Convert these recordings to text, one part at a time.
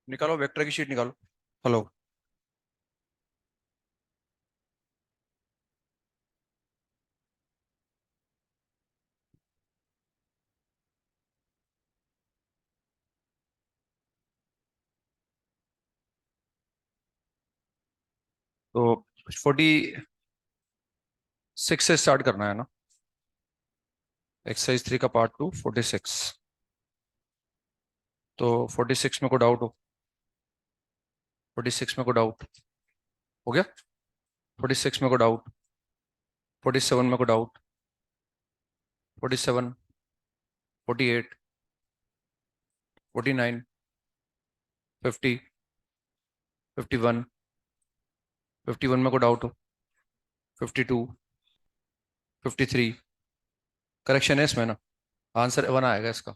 निकालो वेक्टर की शीट निकालो। हेलो। तो 46 से स्टार्ट करना है ना। एक्सरसाइज 3 का पार्ट 2 46। तो 46 में को डाउट हो? 46 में को डाउट हो गया? 46 में को डाउट? 47 में को डाउट? 47, 48, 49, 50, 51, 51 में को डाउट हो? 52, 53। करेक्शन है इसमें ना। आंसर 1 आएगा इसका।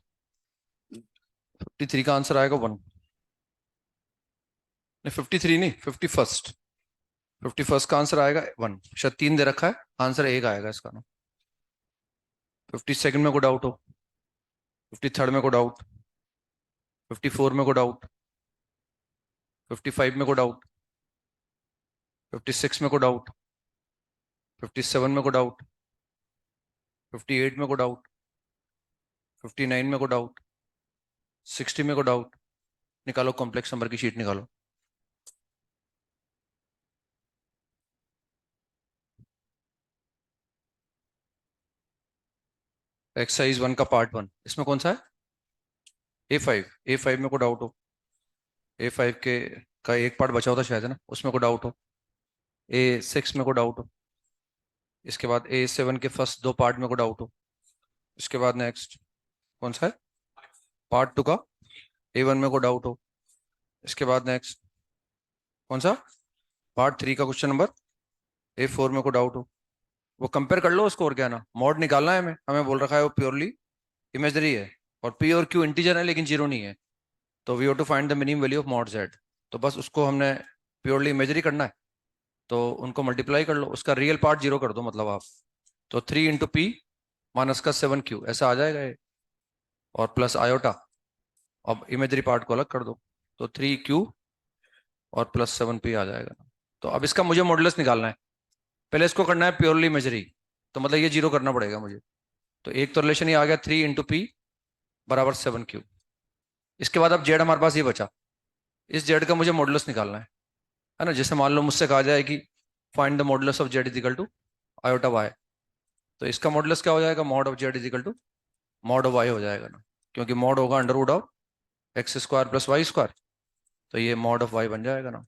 53 का आंसर आएगा 1। नहीं 53 नहीं, 51st। 51st का आंसर आएगा 1। शायद 3 दे रखा है, आंसर 1 आएगा इसका ना। 52nd में को डाउट हो? 53rd में को डाउट? 54 में को डाउट? 55 में को डाउट? 56 में को डाउट? 57 में को डाउट? 58 में को डाउट? 59 में को डाउट? 60 में को डाउट? निकालो कॉम्प्लेक्स नंबर की शीट निकालो। एक्सरसाइज 1 का पार्ट 1 इसमें कौन सा है? A5। A5 में को डाउट हो? A5 के का एक पार्ट बचा होता शायद है ना, उसमें को डाउट हो? A6 में को डाउट हो? इसके बाद A7 के फर्स्ट 2 पार्ट में को डाउट हो? इसके बाद नेक्स्ट कौन सा है? पार्ट 2 का A1 में को डाउट हो? इसके बाद नेक्स्ट कौन सा? पार्ट 3 का क्वेश्चन नंबर A4 में को डाउट हो? वो कंपेयर कर लो उसको, और क्या ना, मॉड निकालना है हमें। हमें बोल रखा है वो प्योरली इमेजरी है, और पी और क्यू इंटीजर है लेकिन जीरो नहीं है। तो we have to find the minimum value of mod z. तो बस उसको हमने प्योरली इमेजरी करना है, तो उनको मल्टीप्लाई कर लो, उसका रियल पार्ट जीरो कर दो मतलब आप। तो 3 × P माइनस का 7Q ऐसा आ जाएगा ये, और प्लस आयोटा। अब इमेजरी पार्ट को अलग कर दो, तो 3Q और प्लस 7P आ जाएगा। तो अब इसका मुझे मॉडुलस निकालना है। पहले इसको करना है प्योरली इमेजरी, तो मतलब ये जीरो करना पड़ेगा मुझे। तो एक तो रिलेशन ये आ गया 3 × P बराबर 7Q। इसके बाद अब जेड हमारे पास ये बचा, इस जेड का मुझे मॉडुलस निकालना है ना। जैसे मान लो मुझसे कहा जाए कि find the modulus of z is equal to iota y, तो इसका मॉडुलस क्या हो जाएगा? Mod of z is equal to mod of y हो जाएगा ना, क्योंकि मॉड होगा under root of x square plus y square. तो ये मॉड ऑफ वाई बन जाएगा ना।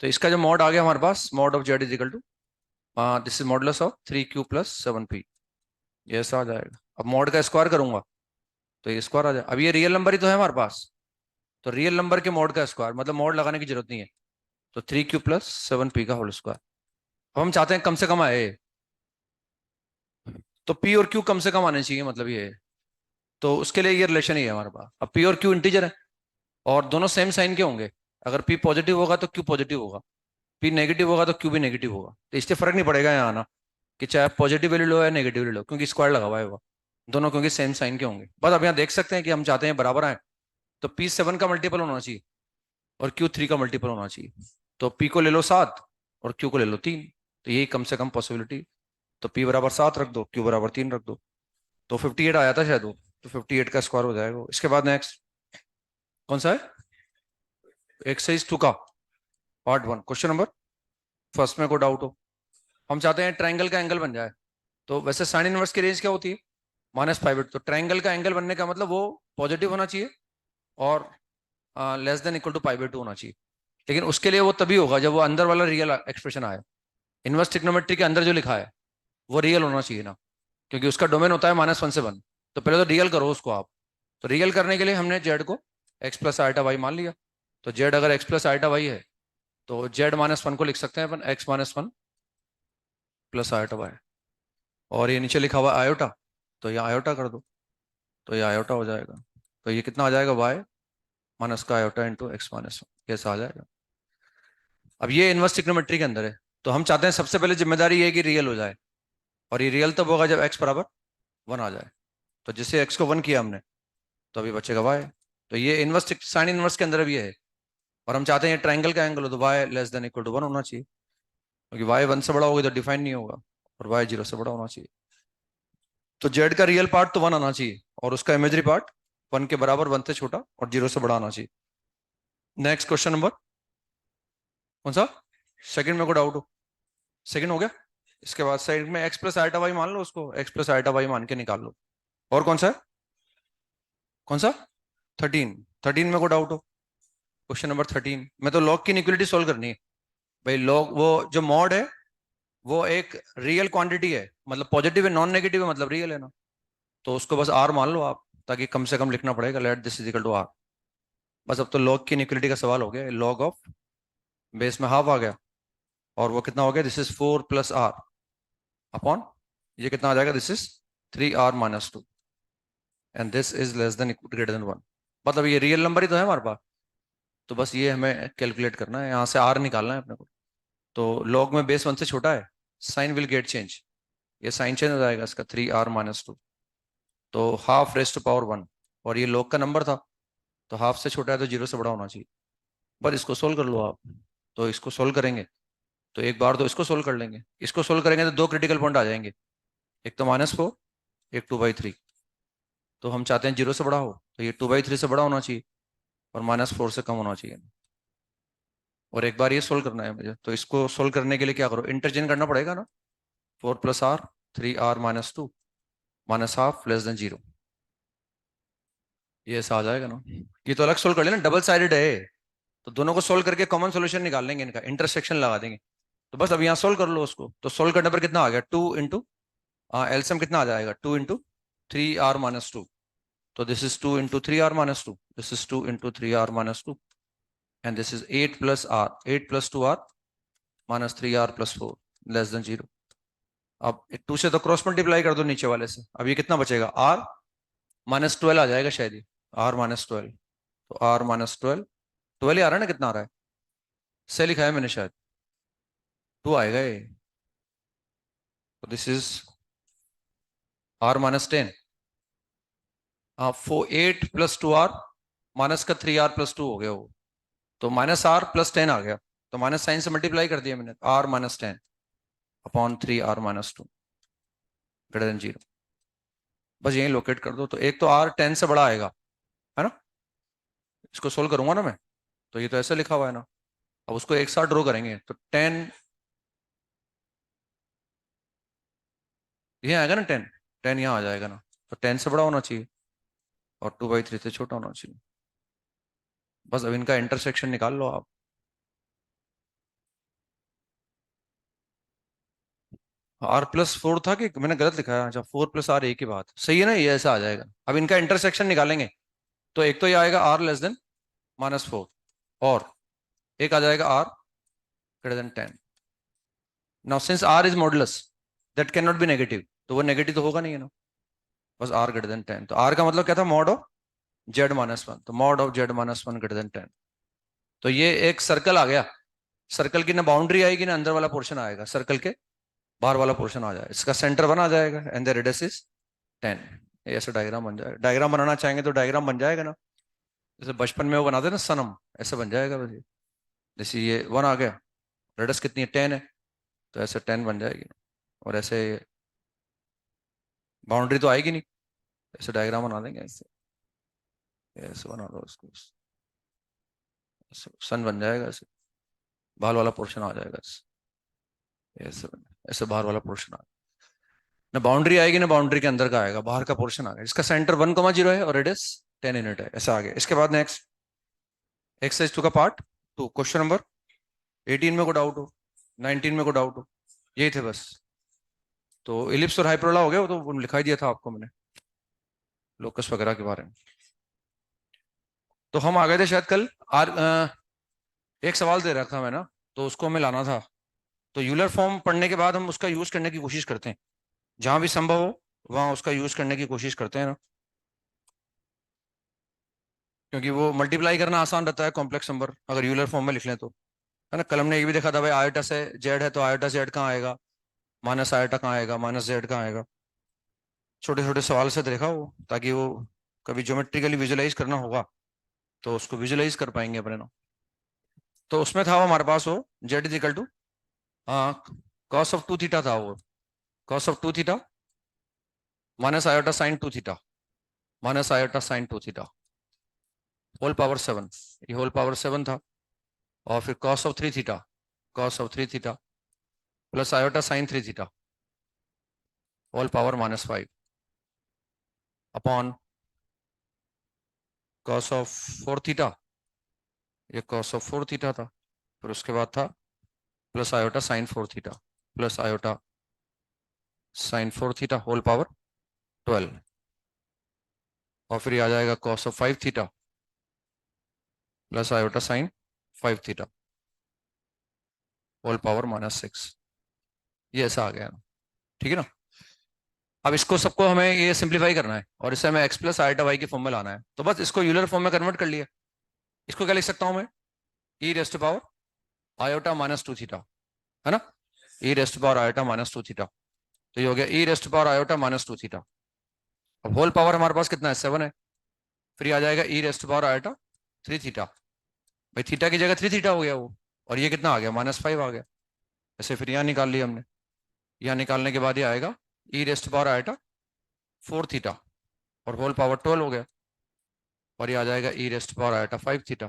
तो इसका जो मॉड आ गया हमारे पास, mod of z is equal to this is modulus of 3Q plus 7P। ये ऐसा आ जाएगा। अब मॉड का स्क्वायर करूंगा तो ये स्क्वायर आ जाएगा। अब ये रियल नंबर ही तो है हमारे पास, तो रियल नंबर के मॉड का स्क्वायर मतलब मॉड लगाने की जरूरत नहीं है। तो 3Q प्लस 7P का होल स्क्वायर। अब हम चाहते हैं कम से कम आए, तो P और Q कम से कम आने चाहिए, मतलब ये है। तो उसके लिए ये रिलेशन ही है हमारे पास। अब P और Q इंटीजर है और दोनों सेम साइन के होंगे। अगर P पॉजिटिव होगा तो Q पॉजिटिव होगा, P नेगेटिव होगा तो Q भी नेगेटिव होगा। तो इससे फर्क नहीं पड़ेगा यहाँ आना कि चाहे आप पॉजिटिव वैल्यू लो या नेगेटिव वैल्यू लो, क्योंकि स्क्वायर लगा हुआ है वो दोनों, क्योंकि सेम साइन के होंगे। बस अब यहाँ देख सकते हैं कि हम चाहते हैं बराबर आए, तो P7 का मल्टीपल होना चाहिए और Q3 का मल्टीपल होना चाहिए। तो P को ले लो 7 और Q को ले लो 3, तो यही कम से कम पॉसिबिलिटी। तो P बराबर 7 रख दो, Q बराबर 3 रख दो। तो 58 आया था शायद वो, तो 58 का स्क्वायर हो जाएगा। इसके बाद नेक्स्ट कौन सा है? एक्सरसाइज 2 का पार्ट 1 क्वेश्चन नंबर फर्स्ट में को डाउट हो। हम चाहते हैं ट्राइंगल का एंगल बन जाए। तो वैसे साइन इनवर्स की रेंज क्या होती है? -5/8। तो ट्राइंगल का एंगल बनने का मतलब वो पॉजिटिव होना चाहिए और लेस देन इक्वल टू π/2 होना चाहिए। लेकिन उसके लिए वो तभी होगा जब वो अंदर वाला रियल एक्सप्रेशन आए। इनवर्स ट्रिग्नोमेट्री के अंदर जो लिखा है वो रियल होना चाहिए ना, क्योंकि उसका डोमेन होता है -1 से 1। तो पहले तो रियल करो उसको आप। तो रियल करने के लिए हमने जेड को एक्स प्लस आइटा वाई मान लिया। तो जेड अगर एक्स प्लस आइटा वाई है तो जेड -1 को लिख सकते हैं अपन x-1 प्लस आयोटा वाई। और ये नीचे लिखा हुआ आयोटा, तो ये आयोटा कर दो, तो ये आयोटा हो जाएगा। तो ये कितना आ जाएगा? वाई माइनस का आयोटा इंटू x-1 कैसा आ जाएगा। अब ये इनवर्स ट्रिग्नोमेट्री के अंदर है, तो हम चाहते हैं सबसे पहले जिम्मेदारी ये है कि रियल हो जाए, और ये रियल तब होगा जब x बराबर 1 आ जाए। तो जिससे x को 1 किया हमने, तो अभी बचेगा y। तो ये इनवर्स साइन इनवर्स के अंदर भी है, और हम चाहते हैं ट्राइंगल का एंगल हो तो y less than equal to 1 होना चाहिए, क्योंकि y 1 से बड़ा होगा तो डिफाइन नहीं होगा, और y 0 से बड़ा होना चाहिए। तो z का रियल पार्ट तो 1 आना चाहिए और उसका इमेजरी पार्ट 1 के बराबर, 1 से छोटा और 0 से बड़ा आना चाहिए। नेक्स्ट क्वेश्चन नंबर कौन सा? सेकंड में को डाउट हो? सेकंड हो गया। इसके बाद साइड में x प्लस आइटा वाई मान लो, उसको x प्लस आइटा वाई मान के निकाल लो। और कौन सा है? कौन सा? 13। 13 में को डाउट हो? क्वेश्चन नंबर 13 में तो लॉग की इनइक्वालिटी सोल्व करनी है भाई। लॉग वो जो मॉड है वो एक रियल क्वांटिटी है, मतलब पॉजिटिव है, नॉन नेगेटिव है मतलब रियल है ना, तो उसको बस आर मान लो आप, ताकि कम से कम लिखना पड़ेगा let this is equal to r. बस अब तो लॉग की इनइक्वालिटी का सवाल हो गया। लॉग ऑफ बेस में हाफ आ गया, और वो कितना हो गया? This is 4 plus r upon ये कितना आ जाएगा? This is 3r-2, and this is less than greater than 1। मतलब ये रियल नंबर ही तो है हमारे पास, तो बस ये हमें कैलकुलेट करना है, यहाँ से आर निकालना है अपने को। तो लॉग में बेस 1 से छोटा है, साइन विल गेट चेंज, ये साइन चेंज हो जाएगा इसका 3r-2, तो हाफ रेस्ट टू पावर 1, और ये लॉग का नंबर था तो हाफ से छोटा है तो 0 से बड़ा होना चाहिए। पर इसको सोल्व कर लो आप। तो इसको सोल्व करेंगे तो एक बार तो इसको सोल्व कर लेंगे, इसको सोल्व करेंगे तो दो क्रिटिकल पॉइंट आ जाएंगे, एक तो -4, एक 2/3। तो हम चाहते हैं 0 से बड़ा हो, तो ये 2/3 से बड़ा होना चाहिए और -4 से कम होना चाहिए। और एक बार ये सोल्व करना है मुझे, तो इसको सोल्व करने के लिए क्या करो? इंटरचेंज करना पड़ेगा ना। 4 plus r, 3r-2 minus half less than 0, ये ऐसा आ जाएगा ना। ये तो अलग सोल्व कर लेना, डबल साइडेड है, तो दोनों को सोल्व करके कॉमन सोल्यूशन निकाल लेंगे, इनका इंटरसेक्शन लगा देंगे। तो बस अब यहाँ सोल्व कर लो उसको, तो सोल्व करने पर कितना आ गया? 2 इंटू, एलसीएम कितना आ जाएगा? 2 इंटू 3r-2, तो this is 2 into 3r-2, this is 2 into 3r-2, and this is 8 plus 2r, 8 plus 2r-3r+4 less than 0। अब 2 से तो क्रॉस मल्टीप्लाई कर दो नीचे वाले से, अब ये कितना बचेगा? r-12 आ जाएगा शायद ये, r-12, तो r-12, 12 ही आ रहा है ना? कितना आ रहा है? से लिखा है मैंने शायद, 2 आएगा ये, तो this is r-10। 8 plus 2r minus का 3r+2 हो गया वो, तो -r+10 आ गया, तो माइनस साइन से मल्टीप्लाई कर दिया मैंने, r-10 upon 3r-2 greater than 0। बस यही लोकेट कर दो, तो एक तो r 10 से बड़ा आएगा, है ना? इसको सोल्व करूंगा ना मैं, तो ये तो ऐसे लिखा हुआ है ना। अब उसको एक साथ ड्रॉ करेंगे तो 10, ये आएगा ना 10, 10 यहाँ आ जाएगा ना, तो 10 से बड़ा होना चाहिए और 2/3 से छोटा होना चाहिए। बस अब इनका इंटरसेक्शन निकाल लो आप। r+4 था कि मैंने गलत लिखा है? अच्छा, 4 प्लस आर एक ही बात सही है ना, ये ऐसा आ जाएगा। अब इनका इंटरसेक्शन निकालेंगे, तो एक तो ये आएगा r लेस देन -4, और एक आ जाएगा r greater than 10। Now since r is modulus, that can not be negative, तो वो नेगेटिव तो होगा नहीं है ना। बस r ग्रेटर देन 10, तो r का मतलब क्या था? मॉड ऑफ z-1, तो mod of z-1 greater than 10। तो ये एक सर्कल आ गया, सर्कल की ना बाउंड्री आएगी ना अंदर वाला पोर्शन आएगा, सर्कल के बाहर वाला पोर्शन आ जाएगा, इसका सेंटर 1 आ जाएगा एंड द रेडियस इज 10। ये ऐसा डायग्राम बन जाएगा। डायग्राम बनाना चाहेंगे तो डायग्राम बन जाएगा ना, जैसे बचपन में वो बनाते ना सनम, ऐसे बन जाएगा वैसे। जैसे ये 1 आ गया, रेडियस कितनी है? 10 है, तो ऐसे 10 बन जाएगी। और ऐसे बाउंड्री तो आएगी नहीं, ऐसे डायग्राम बना देंगे, ऐसे ऐसे बना दो उसको, सन बन जाएगा ऐसे, बाहर वाला पोर्शन आ जाएगा ऐसे, ऐसे बाहर वाला पोर्शन आ, ना बाउंड्री आएगी ना बाउंड्री के अंदर का आएगा, बाहर का पोर्शन आ गया, इसका सेंटर 1,0 है और रेडियस 10 यूनिट है, ऐसा आ गया। इसके बाद नेक्स्ट एक्सरसाइज 2 का पार्ट 2, क्वेश्चन नंबर 18 में को डाउट हो, 19 में को डाउट हो, यही थे बस। तो इलिप्स और हाइपरबोला हो गया, वो तो लिखा ही दिया था आपको मैंने, लोकस वगैरह के बारे में। तो हम आ गए थे शायद कल, एक सवाल दे रखा मैं ना, तो उसको हमें लाना था। तो यूलर फॉर्म पढ़ने के बाद हम उसका यूज करने की कोशिश करते हैं, जहां भी संभव हो वहां उसका यूज करने की कोशिश करते हैं ना, क्योंकि वो मल्टीप्लाई करना आसान रहता है कॉम्प्लेक्स नंबर अगर यूलर फॉर्म में लिख लें तो, है ना। कल हमने ये भी देखा था भाई, आयोटा से जेड है तो आयोटा जेड कहाँ आएगा, माइनस आयोटा कहाँ आएगा, माइनस जेड कहाँ आएगा। छोटे छोटे सवाल से देखा वो, ताकि वो कभी ज्योमेट्रिकली विजुलाइज करना होगा तो उसको विजुलाइज कर पाएंगे अपने ना। तो उसमें था वो हमारे पास वो जेड इज इक्वल टू, हाँ, कॉस ऑफ 2 थीटा था वो, cos of 2 theta minus iota sine 2 theta, minus iota sine 2 theta, whole power 7, ये होल पावर 7 था। और फिर cos of 3 theta, cos of 3 theta plus iota sine 3 theta, whole power -5 upon cos of 4 theta, ये cos of 4 theta था। फिर उसके बाद था plus iota sine 4 theta, plus iota sine 4 theta, whole power 12। और फिर ये आ जाएगा cos of 5 theta plus iota sine 5 theta, whole power -6। ये ऐसा आ गया, ठीक है ना। अब इसको सबको हमें ये सिंप्लीफाई करना है और इसे हमें एक्स प्लस आयोटा वाई के फॉर्म में लाना है। तो बस इसको यूलर फॉर्म में कन्वर्ट कर लिया। इसको क्या लिख सकता हूं मैं, e raised to power iota -2 theta, है ना, e raised to power iota -2 theta. तो ये हो गया e raised to power iota -2 theta. अब होल पावर हमारे पास कितना है, 7 है। फिर ये आ जाएगा e raised to power iota 3 theta. भाई थीटा की जगह 3 थीटा हो गया वो, और ये कितना आ गया, -5 आ गया। ऐसे फिर यहाँ निकाल लिया हमने। यहाँ निकालने के बाद ये आएगा e raised to power iota 4 theta और होल पावर 12 हो गया। और ये आ जाएगा e raised power iota 5 theta,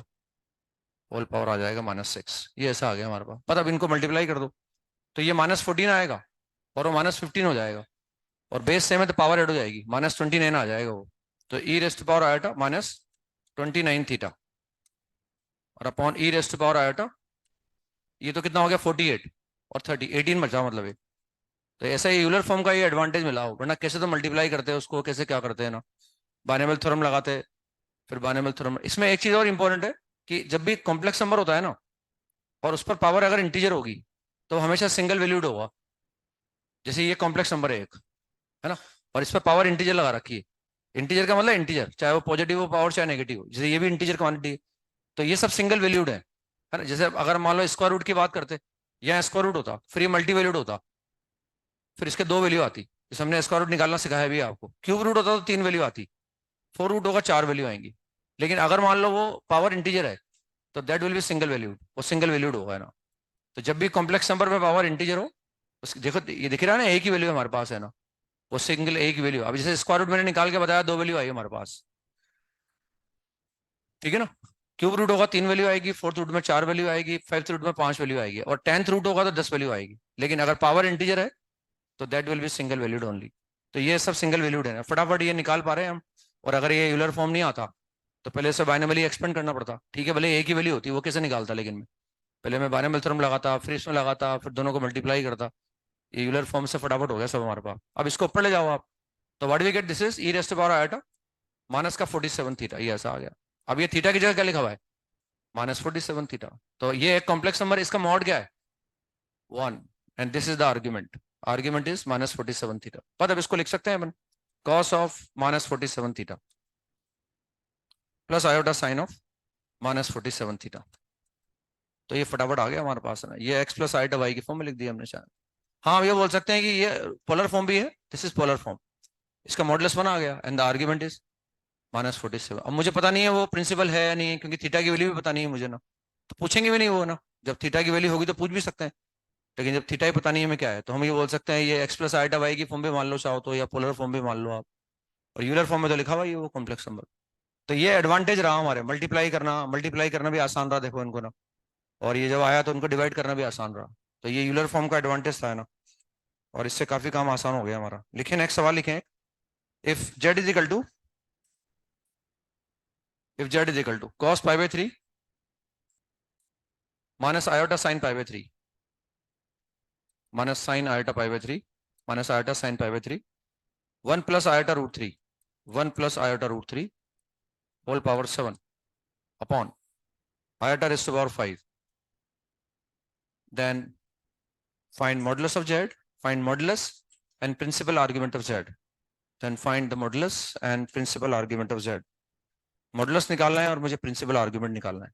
whole power आ जाएगा -6। ये ऐसा आ गया हमारे पास। पता, अब इनको मल्टीप्लाई कर दो तो ये -14 आएगा और वो -15 हो जाएगा। और बेस सेम है तो पावर ऐड हो जाएगी, -29 आ जाएगा वो। तो ई रेस्ट पावर आयोटा -29 थीटा और अपॉन ई रेस्ट पावर आयोटा, ये तो कितना हो गया 48 और 30, 18 बचा मतलब ये। तो ऐसा ही यूलर फॉर्म का ये एडवांटेज मिला हो, वरना कैसे तो मल्टीप्लाई करते हैं उसको, कैसे क्या करते हैं ना, बाइनोमियल थ्योरम लगाते हैं। फिर बाइनोमियल थ्योरम, इसमें एक चीज और इंपॉर्टेंट है कि जब भी कॉम्प्लेक्स नंबर होता है ना और उस पर पावर अगर इंटीजर होगी तो हमेशा सिंगल वैल्यूड होगा। जैसे ये कॉम्प्लेक्स नंबर है एक, है ना, और इस पर पावर इंटीजर लगा रखी है। इंटीजर का मतलब इंटीजर, चाहे वो पॉजिटिव हो पावर चाहे नेगेटिव हो, जैसे ये भी इंटीजर क्वांटिटी है। तो ये सब सिंगल वैल्यूड है ना। जैसे अगर मान लो स्क्वायर रूट की बात करते, यहाँ स्क्वायर रूट होता फिर ये मल्टी वैल्यूड होता, फिर इसके दो वैल्यू आती। जैसे हमने स्क्वायर रूट निकालना सिखाया भी है आपको। क्यूब रूट होता तो 3 वैल्यू आती, 4 रूट होगा 4 वैल्यू आएंगी। लेकिन अगर मान लो वो पावर इंटीजर है तो that will be single valued, वो सिंगल वैल्यूड होगा ना। तो जब भी कॉम्प्लेक्स नंबर में पावर इंटीजर हो, देखो ये दिख रहा है ना, एक ही वैल्यू हमारे पास है ना, वो सिंगल एक वैल्यू। अब जैसे स्क्वायर रूट मैंने निकाल के बताया, दो वैल्यू आई हमारे पास, ठीक है ना। क्यूब रूट होगा 3 वैल्यू आएगी, फोर्थ रूट में 4 वैल्यू आएगी, फिफ्थ रूट में 5 वैल्यू आएगी, और 10th रूट होगा तो 10 वैल्यू आएगी। लेकिन अगर पावर इंटीजर है तो that will be single valued only. तो ये सब सिंगल वैल्यूड है ना, फटाफट ये निकाल पा रहे हैं हम। और अगर ये यूलर फॉर्म नहीं आता तो पहले से बाइनोमियली एक्सपेंड करना पड़ता, ठीक है, भले एक ही वैल्यू होती, वो कैसे निकालता, लेकिन मैं पहले मैं बाइनोमियल थ्योरम लगाता, फिर इसमें लगाता, फिर दोनों को मल्टीप्लाई करता। ये यूलर फॉर्म से फटाफट हो गया सब हमारे पास। अब इसको ऊपर ले जाओ आप, तो what we get, this is e raised power iota minus का 47 थीटा, ये ऐसा आ गया। अब ये थीटा की जगह क्या लिखा हुआ है, -47 थीटा। तो ये एक कॉम्प्लेक्स नंबर, इसका मॉड क्या है, 1, and this is the argument, argument is -47 theta. पर अब इसको लिख सकते हैं अपन, cos of -47 theta plus iota sine of -47 theta. तो ये फटाफट आ गया हमारे पास, है ना, ये एक्स प्लस आयोटा वाई की फॉर्म में लिख दिया हमने शायद। हाँ, ये बोल सकते हैं कि ये पोलर फॉर्म भी है, दिस इज पोलर फॉर्म। इसका मॉडुलस 1 आ गया एंड द आर्ग्यूमेंट इज -47। अब मुझे पता नहीं है वो प्रिंसिपल है या नहीं है, क्योंकि थीटा की वैल्यू भी पता नहीं है मुझे ना, तो पूछेंगे भी नहीं वो ना। जब थीटा की वैल्यू होगी तो पूछ भी सकते हैं, लेकिन जब थीटा ही पता नहीं हमें क्या है, तो हम ये बोल सकते हैं ये एक्स प्लस आयोटा वाई की फॉर्म भी मान लो चाहो तो, या पोलर फॉर्म भी मान लो आप। और यूलर फॉर्म में तो लिखा हुआ ही है वो कॉम्प्लेक्स नंबर। तो ये एडवांटेज रहा हमारे, मल्टीप्लाई करना भी आसान रहा, देखो इनको ना। और ये जब आया तो उनको डिवाइड करना भी आसान रहा। तो ये यूलर फॉर्म का एडवांटेज था, है ना। और इससे काफी काम आसान हो गया हमारा। लिखे नेक्स्ट सवाल लिखें, if z is equal to, if z is equal to cos pi by 3 minus iota sine pi by 3, minus sine iota pi by 3, minus iota sine pi by 3, 1 plus iota root 3, 1 plus iota root 3, whole power 7 upon iota raised to power 5. Then find modulus of z, find modulus and principal argument of z. Then find the modulus and principal argument of z. Modulus निकालना है और मुझे principal argument निकालना है।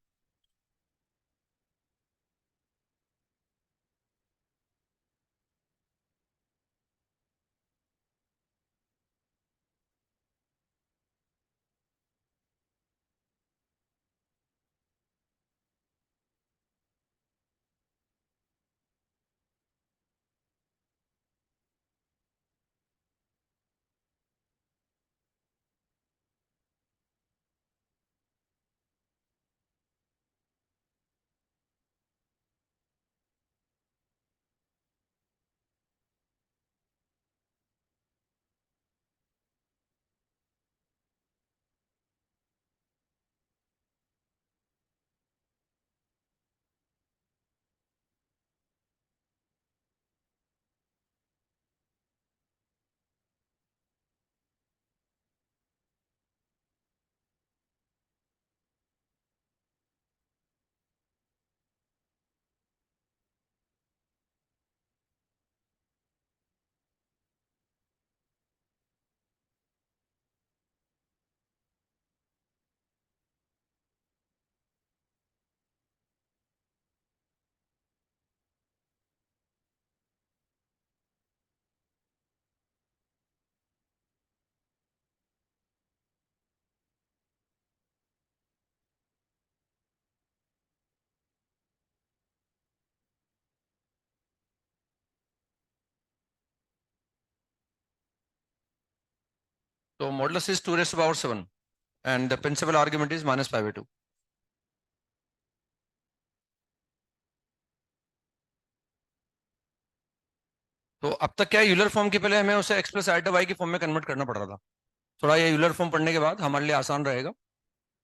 तो modulus is 2⁻⁷ and the principal argument is -π/2। तो अब तक क्या है, यूलर फॉर्म के पहले हमें उसे एक्स प्लस आइटा वाई की फॉर्म में कन्वर्ट करना पड़ रहा था। थोड़ा ये यूलर फॉर्म पढ़ने के बाद हमारे लिए आसान रहेगा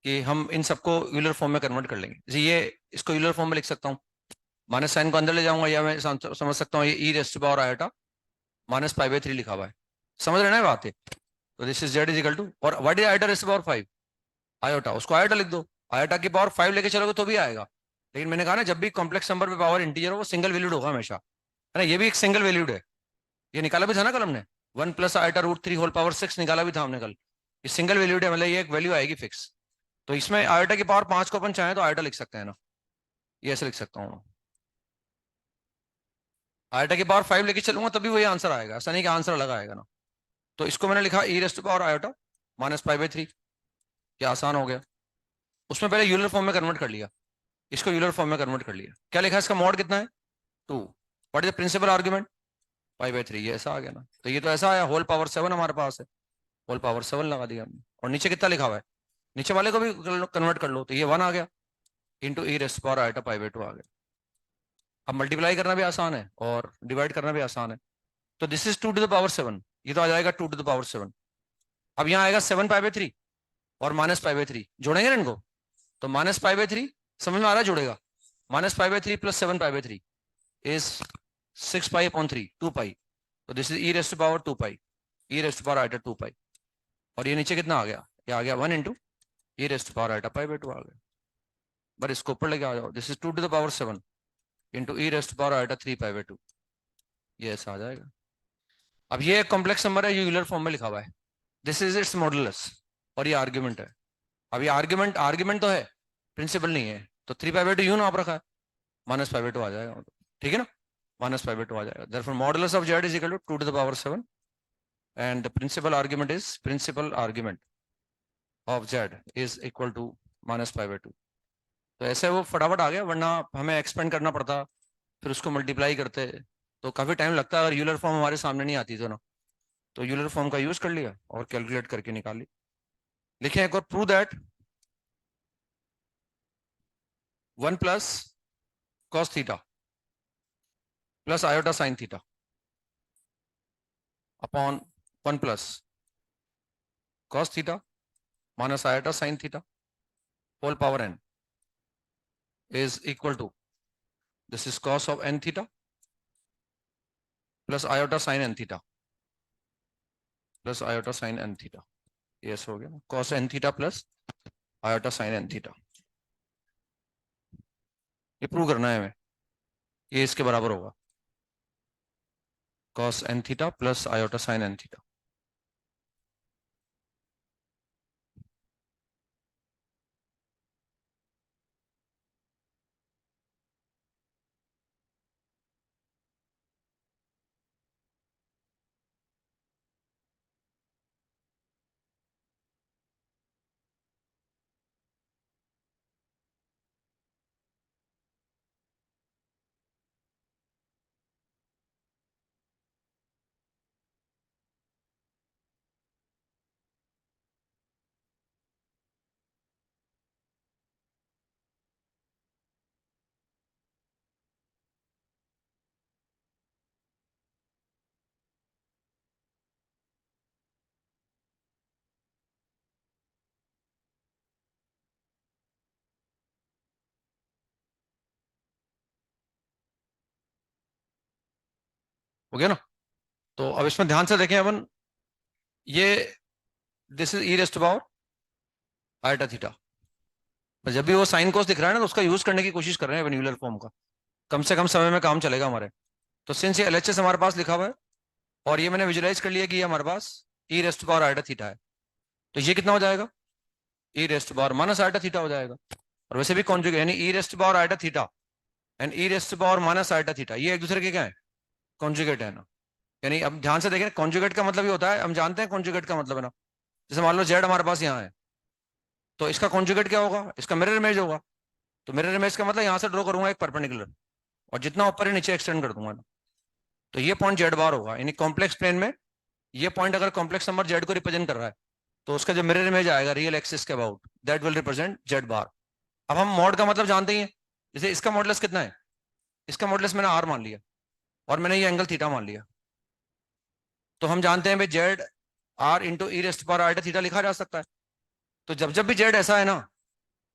कि हम इन सबको यूलर फॉर्म में कन्वर्ट कर लेंगे। जैसे ये, इसको यूलर फॉर्म में लिख सकता हूँ, माइनस साइन को अंदर ले जाऊंगा, या मैं समझ सकता हूँ ये ई रेस्ट पावर आयोटा -π/3 लिखा हुआ है। समझ रहे ना ये बात है? तो this is z is equal to, और what is iota raised power 5? Iota, उसको आयोटा लिख दो। आयोटा की पावर 5 लेके चलोगे तो भी आएगा, लेकिन मैंने कहा ना जब भी कॉम्प्लेक्स नंबर पे पावर इंटीजर हो वो सिंगल वैल्यूड होगा हमेशा, है ना। ये भी एक सिंगल वैल्यूड है, ये निकाला भी था ना कल हमने, 1 + आयोटा√3 निकाला भी था हमने कल। ये सिंगल वैल्यूड है, मतलब ये एक वैल्यू आएगी फिक्स। तो इसमें आयोटा की पावर 5 को अपन चाहें तो आयोटा लिख सकते हैं ना, ये ऐसे लिख सकता हूँ। आयोटा की पावर 5 लेके चलूंगा तभी वही आंसर आएगा, ऐसा नहीं कि आंसर अलग आएगा ना। तो इसको मैंने लिखा ई रेस्ट टू पावर आयोटा -π/3, ये आसान हो गया। उसमें पहले यूलर फॉर्म में कन्वर्ट कर लिया, इसको यूलर फॉर्म में कन्वर्ट कर लिया। क्या लिखा है इसका मॉड कितना है? 2। What is the principal argument? π/3, ये ऐसा आ गया ना। तो ये तो ऐसा आया, होल पावर 7 हमारे पास है, होल पावर 7 लगा दिया हमने। और नीचे कितना लिखा हुआ है, नीचे वाले को भी कन्वर्ट कर लो, तो ये 1 आ गया, into e raised power iota π/2 आ गया। अब मल्टीप्लाई करना भी आसान है और डिवाइड करना भी आसान है। तो दिस इज 2⁻7, ये तो आ जाएगा 2⁻7। अब यहाँ आएगा 7π/3 और -π/3, जोड़ेंगे ना इनको, तो -π/3 समझ में आ रहा है, जोड़ेगा। -π/3 + 7π/3 इज 6π/3, 2π। तो this is e raised power 2π, e raised power iota 2π। और ये नीचे कितना आ गया, ये आ गया 1 into e raised power iota π/2 आ गया। बस इसको ऊपर लेके आ जाओ, this is 2⁻7 into e raised power iota 3π/2, ये ऐसा आ जाएगा। अब ये एक कॉम्प्लेक्स नंबर है, ये यूलर फॉर्म में लिखा हुआ है, दिस इज इट्स मॉडुलस, और ये आर्ग्यूमेंट है। अब ये आर्ग्यूमेंट आर्ग्यूमेंट तो है, प्रिंसिपल नहीं है, तो 3π/2 यूं नाप रखा है, -π/2 आ जाएगा, ठीक है ना, -π/2 आ जाएगा। therefore modulus of z is equal to 2⁻7 and the principal argument of z is equal to -π/2। तो ऐसे वो फटाफट आ गया, वरना हमें एक्सपेंड करना पड़ता, फिर उसको मल्टीप्लाई करते, तो काफी टाइम लगता है अगर यूलर फॉर्म हमारे सामने नहीं आती तो ना। तो यूलर फॉर्म का यूज कर लिया और कैलकुलेट करके निकाल ली। लिखें एक और, prove that 1 + cos theta + iota sin theta upon 1 + cos theta - iota sin theta whole power n is equal to, this is cos of n theta plus iota sin n theta plus iota sin n theta, yes हो गया, cos n theta plus iota sin n theta। ये prove करना है हमें, ये इसके बराबर होगा, cos n theta plus iota sin n theta। हो गया ना। तो अब इसमें ध्यान से देखें अपन, ये this is e raised to power iota theta, जब भी वो साइन कोस दिख रहा है ना तो उसका यूज करने की कोशिश कर रहे हैं यूलर फॉर्म का, कम से कम समय में काम चलेगा हमारे। तो सिंस ये एलएचएस हमारे पास लिखा हुआ है और ये मैंने विजुलाइज कर लिया कि ये हमारे पास e raised power iota theta है, तो ये कितना हो जाएगा, e raised power - iota theta हो जाएगा। और वैसे भी कॉन्जुगेट, यानी e raised power iota theta and e raised power - iota theta, ये एक दूसरे के क्या है, कॉन्जुगेट है ना। यानी अब ध्यान से देखें, कॉन्जुगेट का मतलब ये होता है, हम जानते हैं कॉन्जुगेट का मतलब है ना, जैसे मान लो जेड हमारे पास यहाँ है, तो इसका कॉन्जुगेट क्या होगा, इसका मिरर इमेज होगा। तो मिरर इमेज का मतलब यहाँ से ड्रॉ करूंगा एक परपेंडिकुलर, और जितना ऊपर है नीचे एक्सटेंड कर दूंगा ना, तो ये पॉइंट जेड बार होगा। यानी कॉम्प्लेक्स प्लेन में ये पॉइंट अगर कॉम्प्लेक्स नंबर जेड को रिप्रेजेंट कर रहा है तो उसका जो मिरर इमेज आएगा रियल एक्सिस के about, that will represent z bar. अब हम मॉड का मतलब जानते ही हैं, जैसे इसका मॉडुलस कितना है, इसका मॉडुलस मैंने आर मान लिया और मैंने ये एंगल थीटा मान लिया, तो हम जानते हैं भाई z r into e raised power r theta लिखा जा सकता है। तो जब जब भी जेड ऐसा है ना,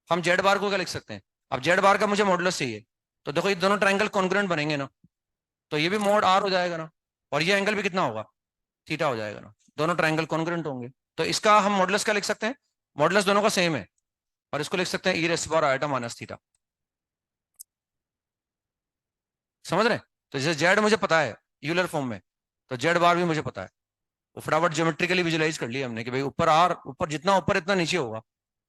हम जेड बार को क्या लिख सकते हैं, अब जेड बार का मुझे मॉडुलस चाहिए, तो देखो ये दोनों ट्रायंगल कॉन्ग्रुएंट बनेंगे ना, तो ये भी मॉड आर हो जाएगा ना, और ये एंगल भी कितना होगा, थीटा हो जाएगा ना, दोनों ट्रायंगल कॉन्ग्रुएंट होंगे। तो इसका हम मॉडुलस क्या लिख सकते हैं, मॉडुलस दोनों का सेम है, और इसको लिख सकते हैं e raised power r minus theta. समझ रहे हैं? तो जैसे जेड मुझे पता है यूलर फॉर्म में, तो जेड बार भी मुझे पता है, वो फटाफट ज्योमेट्रिकली विजुलाइज कर लिया हमने कि भाई ऊपर आर, ऊपर जितना ऊपर इतना नीचे होगा,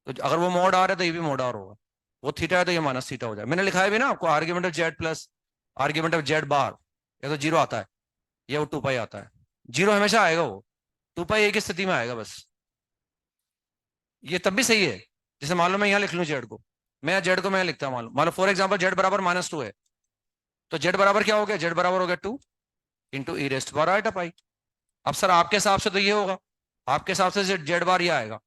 तो अगर वो मोड आर है तो ये भी मोड आर होगा, वो थीटा है तो ये माइनस थीटा हो जाए। मैंने लिखा है भी ना आपको, argument of z plus argument of z bar, या तो जीरो आता है या वो टू पाई आता है, जीरो हमेशा आएगा, वो टू पाई एक ही स्थिति में आएगा बस। ये तब भी सही है, जैसे मान लो मैं यहाँ लिख लूँ जेड को, मैं जेड को मैं लिखता हूँ, मान लो फॉर एग्जाम्पल जेड बराबर -2 है, तो जेड बराबर क्या हो गया, जेड बराबर हो गया 2 into e raised power iota पाई। अब सर आपके हिसाब से तो ये होगा, आपके हिसाब से जेड बार ये आएगा,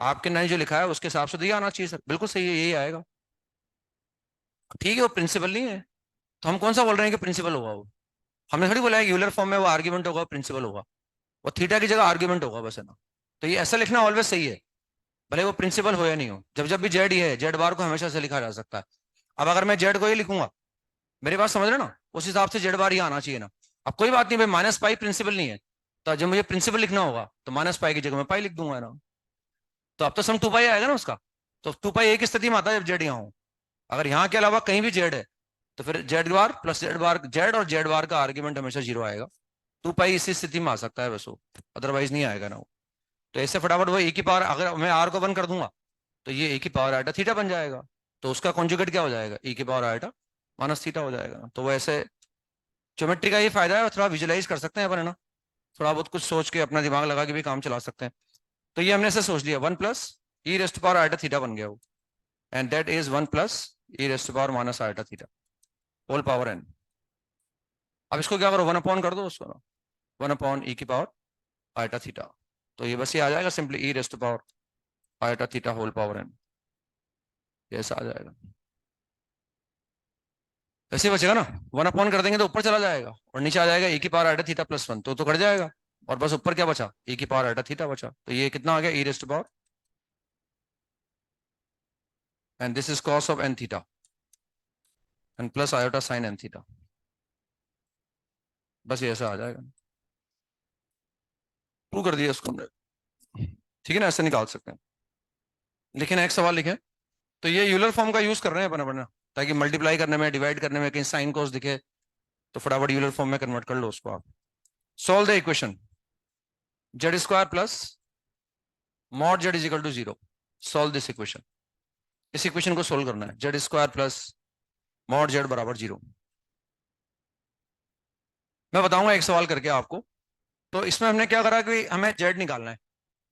आपके नहीं जो लिखा है उसके हिसाब से तो ये आना चाहिए सर, बिल्कुल सही है, यही आएगा। ठीक है, वो प्रिंसिपल नहीं है, तो हम कौन सा बोल रहे हैं कि प्रिंसिपल होगा वो, हमने थोड़ी बोला है यूलर फॉर्म में वो आर्ग्यूमेंट होगा प्रिंसिपल होगा, वो थीटा की जगह आर्ग्यूमेंट होगा बस, है ना। तो ये ऐसा लिखना ऑलवेज सही है, भले वो प्रिंसिपल हो या नहीं हो, जब जब भी जेड ही है, जेड बार को हमेशा से लिखा जा सकता है। अब अगर मैं जेड को ही लिखूंगा, मेरी बात समझ रहे ना, उस हिसाब से जेड बार ही आना चाहिए ना। अब कोई बात नहीं भाई, माइनस पाई प्रिंसिपल नहीं है, तो जब मुझे प्रिंसिपल लिखना होगा तो माइनस पाई की जगह मैं पाई लिख दूंगा ना, तो अब तो सम टू पाई आएगा ना उसका। तो टू पाई एक स्थिति में आता है जब जेड यहाँ हो, अगर यहाँ के अलावा कहीं भी जेड है, तो फिर Z bar plus Z bar, Z और जेड बार का आर्ग्यूमेंट हमेशा जीरो आएगा, टू पाई इसी स्थिति में आ सकता है बस वो, अदरवाइज नहीं आएगा ना वो। तो ऐसे फटाफट वो एक ही पावर, अगर मैं आर को वन कर दूंगा तो ये एक ही पावर आइटा थीटा बन जाएगा, तो उसका कॉन्जुगेट क्या हो जाएगा, ई की पावर आइटा माइनस थीटा हो जाएगा। तो वो ऐसे ज्योमेट्री का ये फायदा है, और थोड़ा विजुलाइज कर सकते हैं अपन, है ना, थोड़ा बहुत कुछ सोच के अपना दिमाग लगा के भी काम चला सकते हैं। तो ये हमने ऐसे सोच लिया, one plus e raised power iota theta बन गया वो, and that is one plus e raised power minus iota theta whole power n. अब इसको क्या करो, वन अपॉन कर दो उसको, वन अपॉन ई की पावर आइटा थीटा, तो ये बस ये आ जाएगा simply e raised power iota theta whole power n, ऐसा आ जाएगा। ऐसे ही बचेगा ना, वन अपॉन कर देंगे तो ऊपर चला जाएगा, और नीचे आ जाएगा ए की power iota theta plus one, तो कट जाएगा, और बस ऊपर क्या बचा, ए की पावर आइटा थीटा बचा, तो ये कितना आ गया, e raised power, and this is cos of n theta and plus iota sine n theta, बस ये ऐसा आ जाएगा, प्रूव कर दिया इसको हमने। ठीक है ना, ऐसे निकाल सकते हैं। लेकिन एक सवाल लिखे, तो ये यूलर फॉर्म का यूज कर रहे हैं अपन अपना, ताकि मल्टीप्लाई करने में, डिवाइड करने में कहीं साइन कोस दिखे तो फटाफट यूलर फॉर्म में कन्वर्ट कर लो उसको आप। Solve the equation z square plus mod z is equal to zero, solve this equation, इस इक्वेशन को सोल्व करना है, z square plus mod z बराबर जीरो। मैं बताऊंगा एक सवाल करके आपको। तो इसमें हमने क्या करा कि हमें जेड निकालना है,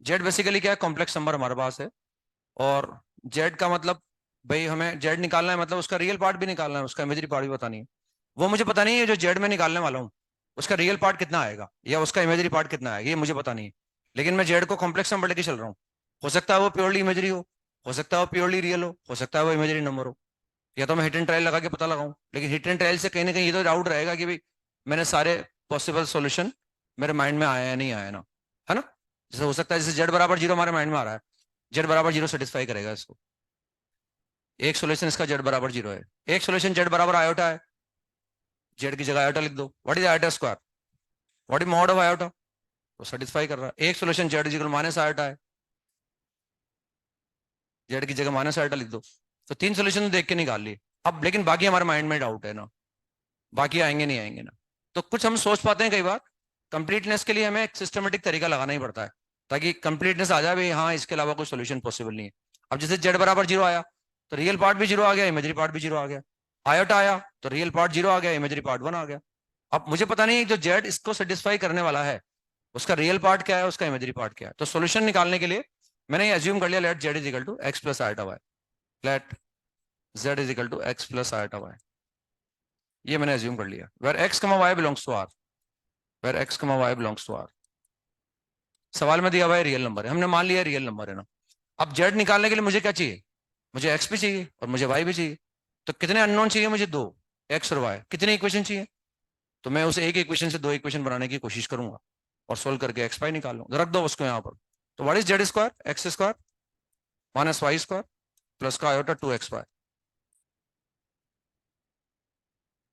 जेड बेसिकली क्या है, कॉम्प्लेक्स नंबर हमारे पास है, और जेड का मतलब, भाई हमें जेड निकालना है मतलब उसका रियल पार्ट भी निकालना है, उसका इमेजरी पार्ट भी बतानी है। वो मुझे पता नहीं है जो जेड में निकालने वाला हूँ उसका रियल पार्ट कितना आएगा या उसका इमेजरी पार्ट कितना आएगा, ये मुझे पता नहीं है। लेकिन मैं जेड को कॉम्प्लेक्स नंबर लेके चल रहा हूँ, हो सकता है वो प्योरली इमेजरी हो सकता है वो प्योरली रियल हो सकता है वो इमेजरी नंबर हो, या तो मैं हिट एंड ट्रायल लगा के पता लगाऊं। लेकिन हिट एंड ट्रायल से कहीं ना कहीं ये तो डाउट रहेगा कि भाई मैंने सारे पॉसिबल सॉल्यूशन मेरे माइंड में आया या नहीं आया ना, है ना। जैसे हो सकता है जैसे जेड बराबर जीरो हमारे माइंड में आ रहा है, जेड बराबर जीरो सेटिस्फाई करेगा इसको, एक सोल्यूशन इसका जेड बराबर जीरो है, एक सोल्यूशन जेड बराबर आयोटा है, जेड की जगह आयोटा लिख दो, what is iota square, what is mod of iota, तो सेटिस्फाई कर रहा है। एक solution Z equal minus iota है, जेड की जगह माइनस आयोटा लिख दो। तो तीन सोल्यूशन देख के निकाल लिए। अब लेकिन बाकी हमारे माइंड में डाउट है ना, बाकी आएंगे नहीं आएंगे ना, तो कुछ हम सोच पाते हैं कई बार, कंप्लीटनेस के लिए हमें एक सिस्टमेटिक तरीका लगाना ही पड़ता है, ताकि कंप्लीटनेस आ जाए भाई हाँ इसके अलावा कोई सोल्यूशन पॉसिबल नहीं है। अब जैसे जेड बराबर जीरो आया तो रियल पार्ट भी जीरो आ गया, इमेजरी पार्ट भी जीरो आ गया, आयोटा आया तो रियल पार्ट जीरो आ गया, इमेजरी पार्ट वन आ गया। अब मुझे पता नहीं जो जेड इसको सेटिस्फाई करने वाला है उसका रियल पार्ट क्या है, उसका इमेजरी पार्ट क्या है। तो सोल्यूशन निकालने के लिए मैंने ये अज्यूम कर लिया, let z is equal to x plus iota y, let z is equal to x plus iota y, ये मैंने अज्यूम कर लिया, where x comma y belongs to r, where x comma y belongs to r. सवाल में दिया हुआ है real number है, हमने मान लिया रियल नंबर है ना। अब जेड निकालने के लिए मुझे क्या चाहिए, मुझे एक्स भी चाहिए और मुझे वाई भी चाहिए। तो कितने अननोन चाहिए मुझे, दो, एक्स और वाई। कितने इक्वेशन चाहिए, तो मैं उसे एक इक्वेशन से दो इक्वेशन बनाने की कोशिश करूंगा और सोल्व करके एक्स वाई निकाल लूंगा। रख दो उसको यहाँ पर। तो what is z square, x square minus y square plus का आयोटा 2xy।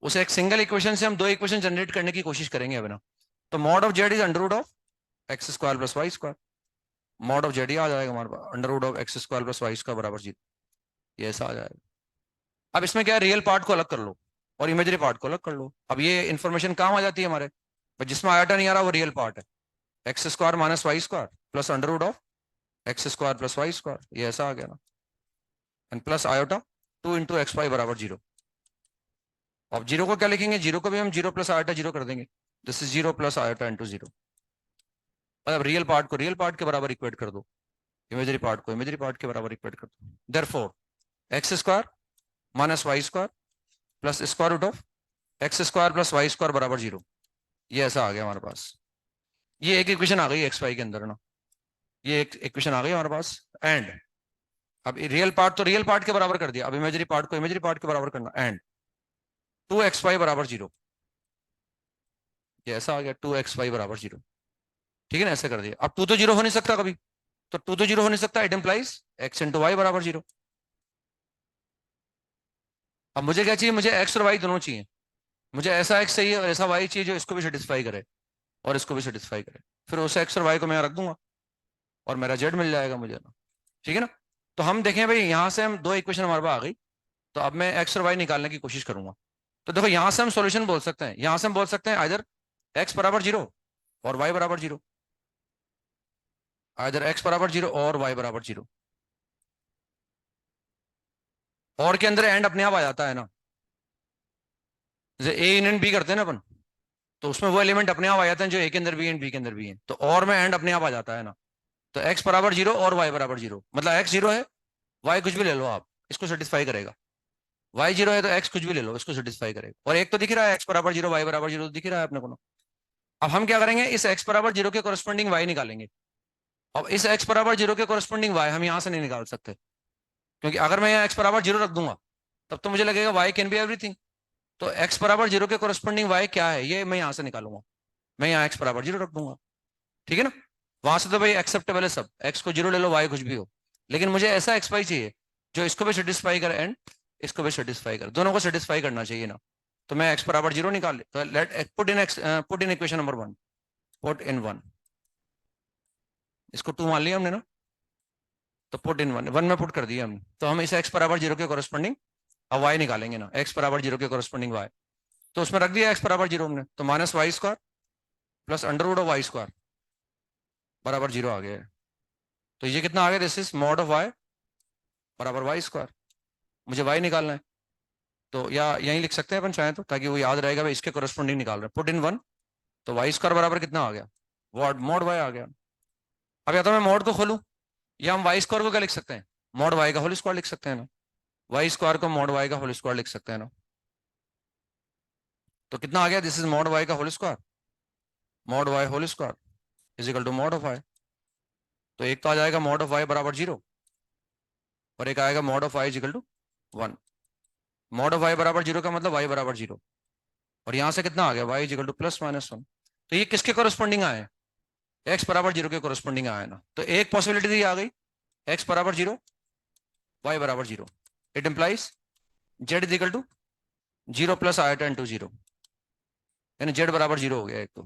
उसे एक सिंगल इक्वेशन से हम दो इक्वेशन जनरेट करने की कोशिश करेंगे अभी ना। तो mod of z is under root of x square plus y square. Mod of z ही आ जाएगा हमारे पास, under root of x square plus y square बराबर 0। ये ऐसा आ जाएगा। अब इसमें क्या है, रियल पार्ट को अलग कर लो और इमेजरी पार्ट को अलग कर लो। अब ये इन्फॉर्मेशन काम आ जाती है हमारे, पर जिसमें आयोटा नहीं आ रहा वो रियल पार्ट है। X square minus y square plus under root of x square plus y square, ये ऐसा आ गया ना। एंड प्लस आयोटा 2 × xy बराबर 0। अब जीरो को क्या लिखेंगे, जीरो को भी हम 0 प्लस आयोटा 0 कर देंगे। This is 0 plus iota into 0। मतलब रियल पार्ट को रियल पार्ट के बराबर इक्वेट कर दो, इमेजरी पार्ट को इमेजरी पार्ट के बराबर इक्वेट कर दो। Therefore x square minus y square plus square root of x square plus y square बराबर 0। ये ऐसा आ गया हमारे पास। ये एक इक्वेशन आ गई एक्स वाई के अंदर ना, ये एक इक्वेशन आ गई हमारे पास। एंड अब रियल पार्ट तो रियल पार्ट के बराबर कर दिया, अब इमेजरी पार्ट को इमेजरी पार्ट के बराबर करना। एंड 2xy बराबर 0, ये ऐसा आ गया 2xy बराबर 0। ठीक है ना, ऐसे कर दिया। अब टू तो 0 हो नहीं सकता कभी, तो टू तो 0 हो नहीं सकता, it implies x into y बराबर 0। अब मुझे क्या चाहिए, मुझे एक्स और वाई दोनों चाहिए। मुझे ऐसा एक्स चाहिए और ऐसा वाई चाहिए जो इसको भी सेटिस्फाई करे और इसको भी सेटिस्फाई करे। फिर उस एक्स और वाई को मैं यहाँ रख दूंगा और मेरा जेड मिल जाएगा मुझे ना। ठीक है ना। तो हम देखें भाई, यहां से हम दो इक्वेशन हमारे पास आ गई। तो अब मैं एक्स और वाई निकालने की कोशिश करूंगा। तो देखो यहां से हम सॉल्यूशन बोल सकते हैं, यहां से हम बोल सकते हैं आइदर एक्स बराबर 0 और वाई बराबर 0, आइदर एक्स बराबर 0 और वाई बराबर 0। और के अंदर एंड अपने आप आ जाता है ना, जैसे ए इन बी करते हैं ना अपन, तो उसमें वो एलिमेंट अपने आप आ जाते हैं जो ए के अंदर भी है बी के अंदर भी है। तो और में एंड अपने आप आ जाता है ना। तो एक्स बराबर 0 और वाई बराबर 0, मतलब एक्स 0 है, वाई कुछ भी ले लो आप, इसको सेटिस्फाई करेगा। वाई 0 है तो एक्स कुछ भी ले लो, इसको सेटिस्फाई करेगा। और एक तो दिख रहा है एक्स बराबर 0 वाई बराबर 0 दिख रहा है अपने को ना। अब हम क्या करेंगे, इस एक्स बराबर 0 के कोरस्पॉन्डिंग वाई निकालेंगे। अब इस एक्स बराबर 0 के कोरस्पॉन्डिंग वाई हम यहां से नहीं निकाल सकते, क्योंकि अगर मैं यहाँ एक्स बराबर 0 रख दूंगा तब तो मुझे लगेगा वाई कैन बी एवरीथिंग। तो एक्स बराबर 0 के कोरस्पॉन्डिंग वाई क्या है ये मैं यहां से निकालूंगा। मैं यहाँ एक्स बराबर 0 रख दूंगा। ठीक है ना। वहां से तो भाई एक्सेप्टेबल है सब, एक्स को 0 ले लो वाई कुछ भी हो। लेकिन मुझे ऐसा एक्स वाई चाहिए जो इसको भी सेटिस्फाई करे एंड इसको भी सेटिस्फाई करे, दोनों को सेटिस्फाई करना चाहिए ना। तो मैं एक्स बराबर 0 निकाल ले, तो late put in x, put in equation number 1, put in 1। इसको 2 मान लिया हमने ना, तो पुट इन 1, 1 में पुट कर दिया हमने। तो हम इस एक्स बराबर 0 के कोरस्पॉन्डिंग अब वाई निकालेंगे ना, एक्स बराबर 0 के कोरस्पॉन्डिंग वाई। तो उसमें रख दिया एक्स बराबर 0 हमने, तो minus y square plus under root of y square बराबर 0 आ गया है। तो ये कितना आ गया, this is mod of y बराबर वाई स्क्वायर। मुझे वाई निकालना है, तो या यहीं लिख सकते हैं अपन चाहे तो, ताकि वो याद रहेगा भाई इसके कोरस्पॉन्डिंग निकाल रहे हैं। पुट इन 1, तो वाई स्क्वायर बराबर कितना आ गया, वॉट मॉड वाई आ गया। अब या तो मैं मॉड को खोलूं, या हम वाई स्क्वायर को क्या लिख सकते हैं, मॉड वाई का होल स्क्वायर लिख सकते हैं ना। वाई स्क्वायर को मॉड वाई का होल स्क्वायर लिख सकते हैं ना। तो कितना आ गया, दिस इज मॉड वाई का whole square, mod y whole square is equal to mod of y. तो एक तो आ जाएगा मॉड ऑफ वाई बराबर 0 और एक आएगा mod of y is equal to 1। Mod of y बराबर 0 का मतलब वाई बराबर 0, और यहां से कितना आ गया, y is equal to plus minus 1। तो ये किसके कोरस्पॉन्डिंग आए, एक्स बराबर 0 के कोरस्पॉन्डिंग आया ना। तो एक पॉसिबिलिटी आ गई, एक्स बराबर 0 वाई बराबर 0, it implies z is equal to 0 plus iota into 0, यानी जेड बराबर 0 हो गया एक तो,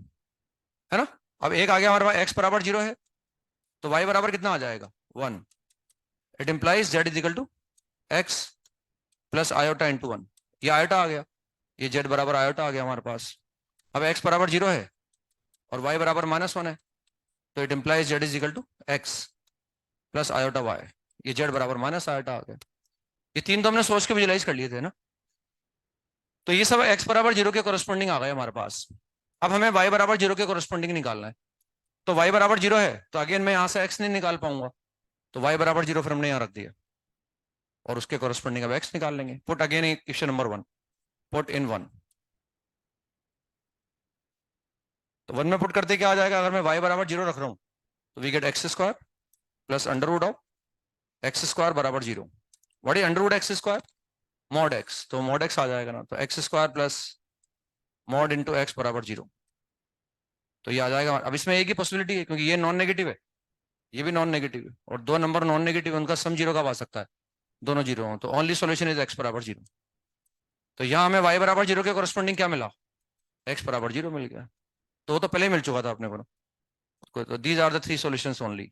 है ना। अब एक आ गया हमारे पास एक्स बराबर 0 है, तो वाई बराबर कितना आ जाएगा 1, it implies z is equal to x plus iota into 1। ये आयोटा आ गया, ये जेड बराबर आयोटा आ गया हमारे पास। अब एक्स बराबर 0 है और वाई बराबर -1 है, तो it implies z is equal to x plus iota y. ये जेड बराबर माइनस आयोटा आ गया। ये तीन तो हमने सोच के विजुलाइज कर लिए थे ना। तो ये सब एक्स बराबर 0 के कोरस्पॉन्डिंग आ गए हमारे पास। अब हमें वाई बराबर 0 के कोरस्पॉन्डिंग निकालना है। तो वाई बराबर 0 है, तो अगेन मैं यहां से एक्स नहीं निकाल पाऊंगा, तो वाई बराबर 0 फिर हमने यहां रख दिया और उसके कोरस्पॉन्डिंग अब एक्स निकाल लेंगे। Put again equation number 1, put in 1। तो 1 में पुट करते क्या आ जाएगा, अगर मैं वाई बराबर 0 रख रहा हूं तो we get x square plus under root of x square बराबर 0। What is under root x square? Mod x, तो मॉड एक्स आ जाएगा ना, तो x square plus mod into x बराबर 0। तो ये आ जाएगा। अब इसमें एक ही पॉसिबिलिटी है क्योंकि ये नॉन नेगेटिव है, ये भी नॉन नेगेटिव है, और दो नंबर नॉन नेगेटिव है, उनका सम 0 कब आ सकता है? दोनों 0 हो, तो ओनली सॉल्यूशन इज एक्स बराबर 0। तो यहाँ हमें वाई बराबर 0 के कोरस्पॉन्डिंग क्या मिला? एक्स बराबर 0 मिल गया। तो वो तो पहले ही मिल चुका था अपने को। तो these are the three solutions only,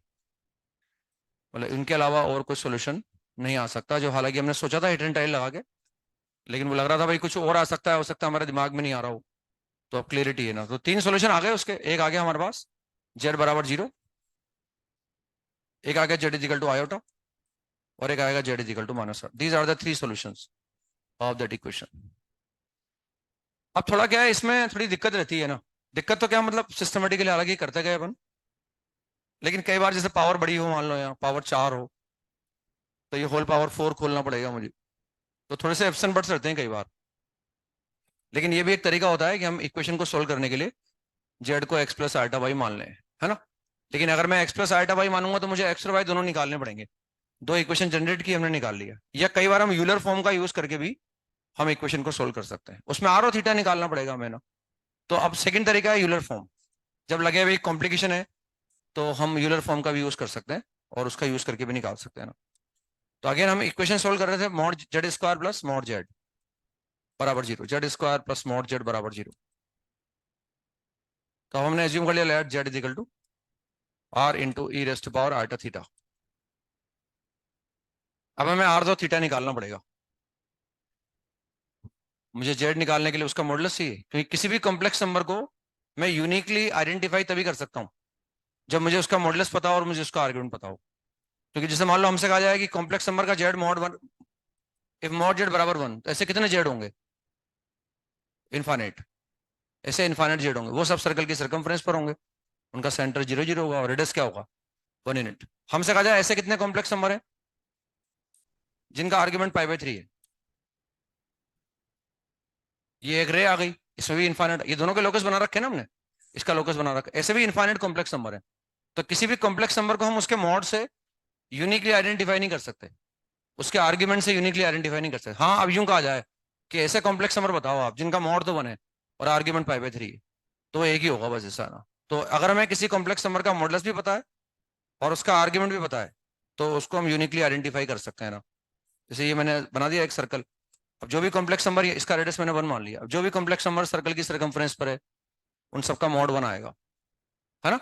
मतलब इनके अलावा और कोई सॉल्यूशन नहीं आ सकता, जो हालांकि हमने सोचा था हिट एंड टाइल लगा के, लेकिन वो लग रहा था भाई कुछ और आ सकता है, हो सकता है हमारे दिमाग में नहीं आ रहा हो। तो अब क्लियरिटी है ना, तो तीन सॉल्यूशन आ गए उसके। एक आ गया हमारे पास जेड बराबर 0, एक आ गया जेड इजिकल टू आयोटा, और एक आएगा z is equal to -1। These are the three solutions of that equation. अब थोड़ा क्या है, इसमें थोड़ी दिक्कत रहती है ना। दिक्कत तो क्या मतलब, सिस्टमेटिकली हालांकि करते गए अपन, लेकिन कई बार जैसे पावर बड़ी हो, मान लो यहाँ पावर 4 हो, तो ये होल पावर 4 खोलना पड़ेगा मुझे, तो थोड़े से एप्सन बट्स रहते हैं कई बार। लेकिन ये भी एक तरीका होता है कि हम इक्वेशन को सोल्व करने के लिए जेड को एक्स प्लस आइटा वाई मान लें, है ना। लेकिन अगर मैं एक्स प्लस आइटा वाई मानूंगा तो मुझे एक्स और वाई दोनों निकालने पड़ेंगे। दो इक्वेशन जनरेट की, हमने निकाल लिया। या कई बार हम यूलर फॉर्म का यूज करके भी हम इक्वेशन को सोल्व कर सकते हैं, उसमें आर और थीटा निकालना पड़ेगा हमें ना। तो अब सेकंड तरीका है यूलर फॉर्म। जब लगे भाई कॉम्प्लिकेशन है, तो हम यूलर फॉर्म का भी यूज कर सकते हैं, और उसका यूज करके भी निकाल सकते हैं ना। तो अगेन हम इक्वेशन सोल्व कर रहे थे, mod z square plus mod z बराबर 0, z square plus mod z बराबर 0। तो हमने एज्यूम कर लिया let z is equal to r into e raised power iota theta. अब हमें आर और थीटा निकालना पड़ेगा। मुझे जेड निकालने के लिए उसका मॉडुलस चाहिए, क्योंकि किसी भी कॉम्प्लेक्स नंबर को मैं यूनिकली आइडेंटिफाई तभी कर सकता हूं जब मुझे उसका मॉडुलस पता हो और मुझे उसका आर्गुमेंट पता हो। क्योंकि जैसे मान लो हमसे कहा जाए कि कॉम्प्लेक्स नंबर का Z mod 1, if mod z बराबर 1, तो ऐसे कितने जेड होंगे? इनफाइनाइट। ऐसे इनफाइनाइट जेड होंगे, वो सब सर्कल की सर्कमफ्रेंस पर होंगे, उनका सेंटर 0 0 होगा, और रेडियस क्या होगा? 1 यूनिट। हमसे कहा जाए ऐसे कितने कॉम्प्लेक्स नंबर है जिनका आर्ग्यूमेंट π/3 है? ये एक रे आ गई, इसमें भी इनफाइनाइट, ये दोनों के लोकस बना रखे ना हमने, इसका लोकस बना रखा, ऐसे भी इनफाइनाइट कॉम्प्लेक्स नंबर है। तो किसी भी कॉम्प्लेक्स नंबर को हम उसके मॉड से यूनिकली आइडेंटिफाई नहीं कर सकते, उसके आर्ग्यूमेंट से यूनिकली आइडेंटिफाई नहीं कर सकते। हाँ, अब यूं कहा जाए कि ऐसे कॉम्प्लेक्स नंबर बताओ आप जिनका मॉड तो 1 है और आर्ग्यूमेंट π/3 है, तो एक ही होगा बस, ऐसा ना। तो अगर हमें किसी कॉम्प्लेक्स नंबर का मॉडुलस भी पता है और उसका आर्ग्यूमेंट भी पता है, तो उसको हम यूनिकली आइडेंटिफाई कर सकते हैं ना। जैसे ये मैंने बना दिया एक सर्कल। अब जो भी कॉम्प्लेक्स नंबर, इसका रेडियस मैंने 1 मान लिया, अब जो भी कॉम्प्लेक्स नंबर सर्कल की सर्कमफ्रेंस पर है, उन सबका मॉड 1 आएगा, है ना।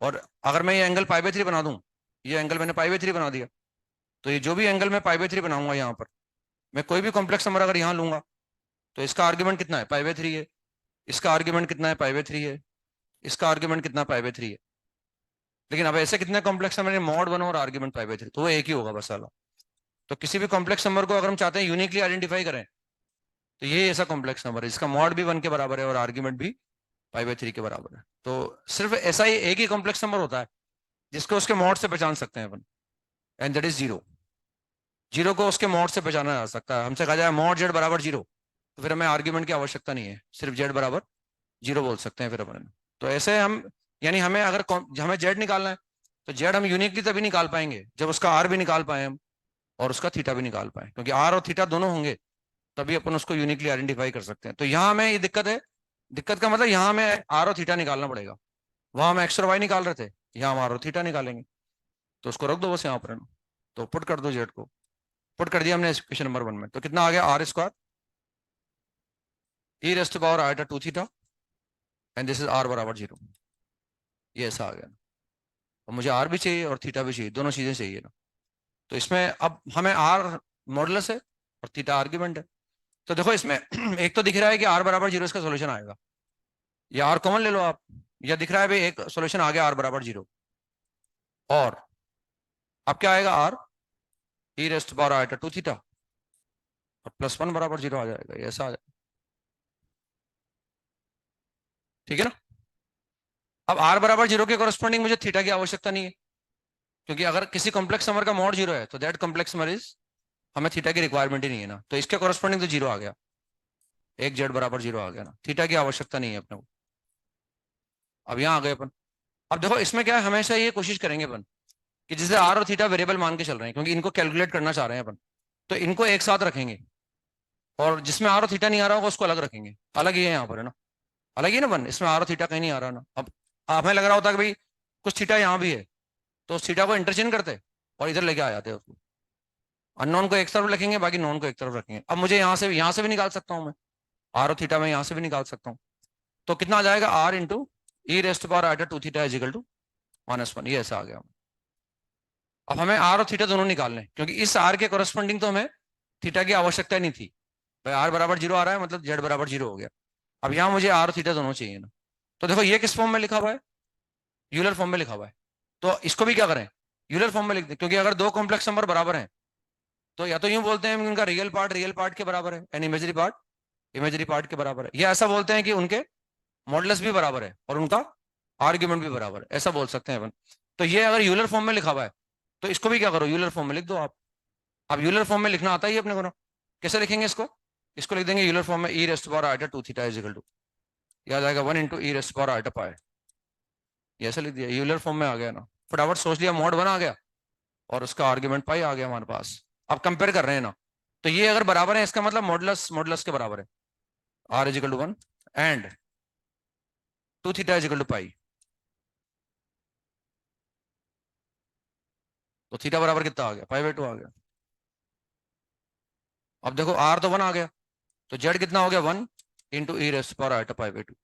और अगर मैं ये एंगल π/3 बना दूं, ये एंगल मैंने π/3 बना दिया, तो ये जो भी एंगल मैं π/3 बनाऊंगा यहाँ पर, मैं कोई भी कॉम्प्लेक्स नंबर अगर यहाँ लूंगा, तो इसका आर्ग्यूमेंट कितना है? π/3 है। इसका आर्ग्यूमेंट कितना है? π/3 है। इसका आर्ग्यूमेंट कितना? π/3 है। लेकिन अब ऐसे कितने कॉम्प्लेक्स नंबर मॉड 1 और आर्ग्यूमेंट π/3, तो वो एक ही होगा बस वाला। तो किसी भी कॉम्प्लेक्स नंबर को अगर हम चाहते हैं यूनिकली आइडेंटिफाई करें, तो ये ऐसा कॉम्प्लेक्स नंबर है इसका मॉड भी 1 के बराबर है और आर्ग्यूमेंट भी π/3 के बराबर है। तो सिर्फ ऐसा ही एक ही कॉम्प्लेक्स नंबर होता है जिसको उसके मॉड से पहचान सकते हैं अपन, एंड दैट इज 0। 0 को उसके मॉड से पहचाना जा सकता है। हमसे कहा जाए मॉड जेड बराबर 0, तो फिर हमें आर्ग्यूमेंट की आवश्यकता नहीं है, सिर्फ जेड बराबर 0 बोल सकते हैं फिर अपन। तो ऐसे हम, यानी हमें अगर हमें जेड निकालना है, तो जेड हम यूनिकली तभी निकाल पाएंगे जब उसका आर भी निकाल पाए हम और उसका थीटा भी निकाल पाए, क्योंकि आर और थीटा दोनों होंगे तभी अपन उसको यूनिकली आइडेंटिफाई कर सकते हैं। तो यहाँ हमें ये दिक्कत है, दिक्कत का मतलब यहाँ हमें आर और थीटा निकालना पड़ेगा। वहां हम एक्स और वाई निकाल रहे थे, यहाँ हम आर और थीटा निकालेंगे। तो उसको रख दो बस यहाँ पर, तो पुट कर दो जेड को। पुट कर दिया हमने इक्वेशन नंबर 1 में, तो कितना आ गया? R square e raised to power iota 2 theta, and this is r बराबर 0। ये ऐसा आ गया। और मुझे आर भी चाहिए और थीटा भी चाहिए, दोनों चीजें चाहिए ना। तो इसमें अब हमें आर मॉडुलस है और थीटा आर्ग्यूमेंट है। तो देखो इसमें एक तो दिख रहा है कि आर बराबर 0 इसका सोल्यूशन आएगा, या आर कॉमन ले लो आप, या दिख रहा है भाई एक सोल्यूशन आ गया आर बराबर 0। और अब क्या आएगा? R e raised power iota 2 theta और +1 बराबर 0 आ जाएगा, ये ऐसा आ जाएगा। ठीक है ना। अब आर बराबर 0 के कोरस्पॉन्डिंग मुझे थीटा की आवश्यकता नहीं है, क्योंकि अगर किसी कॉम्प्लेक्स नंबर का मॉड 0 है तो दैट कॉम्प्लेक्स नंबर इज, हमें थीटा की रिक्वायरमेंट ही नहीं है ना। तो इसके कोरस्पॉन्डिंग तो 0 आ गया, एक जेड बराबर 0 आ गया ना, थीटा की आवश्यकता नहीं है अपने को। अब यहाँ आ गए अपन, अब देखो इसमें क्या है, हमेशा ये कोशिश करेंगे अपन कि जैसे आर और थीटा वेरिएबल मान के चल रहे हैं, क्योंकि इनको कैलकुलेट करना चाह रहे हैं अपन, तो इनको एक साथ रखेंगे, और जिसमें आर और थीटा नहीं आ रहा होगा उसको अलग रखेंगे। अलग ही है यहाँ पर, है ना, अलग ही है ना बन, इसमें आर और थीटा कहीं नहीं आ रहा ना। अब हमें लग रहा होता कि भाई कुछ थीटा यहाँ भी है, तो उस थीटा को इंटरचेंज करते और इधर लेके आ जाते हैं उसको। अननोन को एक तरफ रखेंगे, बाकी नोन को एक तरफ रखेंगे। अब मुझे यहाँ से भी निकाल सकता हूँ मैं, आर और थीटा में यहाँ से भी निकाल सकता हूँ। तो कितना आ जाएगा, r into e raised power iota two theta is equal to -1, ये ऐसा आ गया। अब हमें आर और थीटा दोनों निकालने हैं, क्योंकि इस आर के कोरस्पॉन्डिंग तो हमें थीटा की आवश्यकता नहीं थी। भाई आर बराबर 0 आ रहा है, मतलब जेड बराबर 0 हो गया। अब यहाँ मुझे आर और थीटा दोनों चाहिए ना। तो देखो ये किस फॉर्म में लिखा हुआ है, यूलर फॉर्म में लिखा हुआ है। तो इसको भी क्या करें, यूलर फॉर्म में लिख दें, क्योंकि अगर दो कॉम्प्लेक्स नंबर बराबर हैं तो या तो यूं बोलते हैं उनका रियल पार्ट के बराबर है, एंड इमेजरी पार्ट के बराबर है, या ऐसा बोलते हैं कि उनके मॉडुलस भी बराबर है और उनका आर्ग्यूमेंट भी बराबर है, ऐसा बोल सकते हैं अपन। तो ये अगर यूलर फॉर्म में लिखा हुआ है तो इसको भी क्या करो, यूलर फॉर्म में लिख दो आप। अब यूलर फॉर्म में लिखना आता ही है अपने को ना। कैसे लिखेंगे इसको, इसको लिख देंगे यूलर फॉर्म में e raised power iota two theta is equal to, याद आएगा 1 into e raised power iota pi, ये ऐसे लिख दिया, यूलर फॉर्म में आ गया ना। फटाफट सोच लिया, मॉड 1 आ गया और उसका आर्ग्यूमेंट पाई आ गया हमारे पास। अब कंपेयर कर रहे हैं ना, तो ये अगर बराबर है इसका मतलब मॉडुलस मॉडुलस के बराबर है, r is equal to 1 and two theta is equal to pi. तो थीटा बराबर कितना आ गया, पाई/2 आ गया। अब देखो आर तो 1 आ गया, तो जेड कितना हो गया, 1 into e raised power iota पाई/2।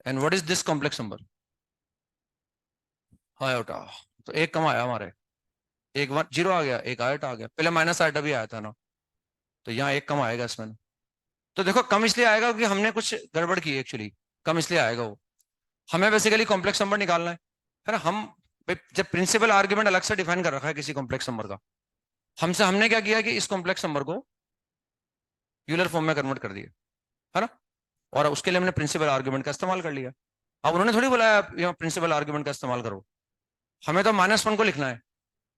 And what is this complex number, iota. तो एक कम आया हमारे, एक 1 0 आ गया, एक आयोटा आ गया, पहले माइनस आयोटा भी आया था ना, तो यहाँ एक कम आएगा इसमें। तो देखो कम इसलिए आएगा क्योंकि हमने कुछ गड़बड़ की एक्चुअली, कम इसलिए आएगा वो। हमें बेसिकली कॉम्प्लेक्स नंबर निकालना है ना। हम जब प्रिंसिपल आर्ग्यूमेंट अलग से डिफाइन कर रखा है किसी कॉम्प्लेक्स नंबर का, हमने क्या किया कि इस कॉम्प्लेक्स नंबर को यूलर फॉर्म में कन्वर्ट कर दिया, है ना, और उसके लिए हमने प्रिंसिपल आर्ग्यूमेंट का इस्तेमाल कर लिया। अब उन्होंने थोड़ी बोला यहाँ प्रिंसिपल आर्ग्यूमेंट का इस्तेमाल करो, हमें तो -1 को लिखना है।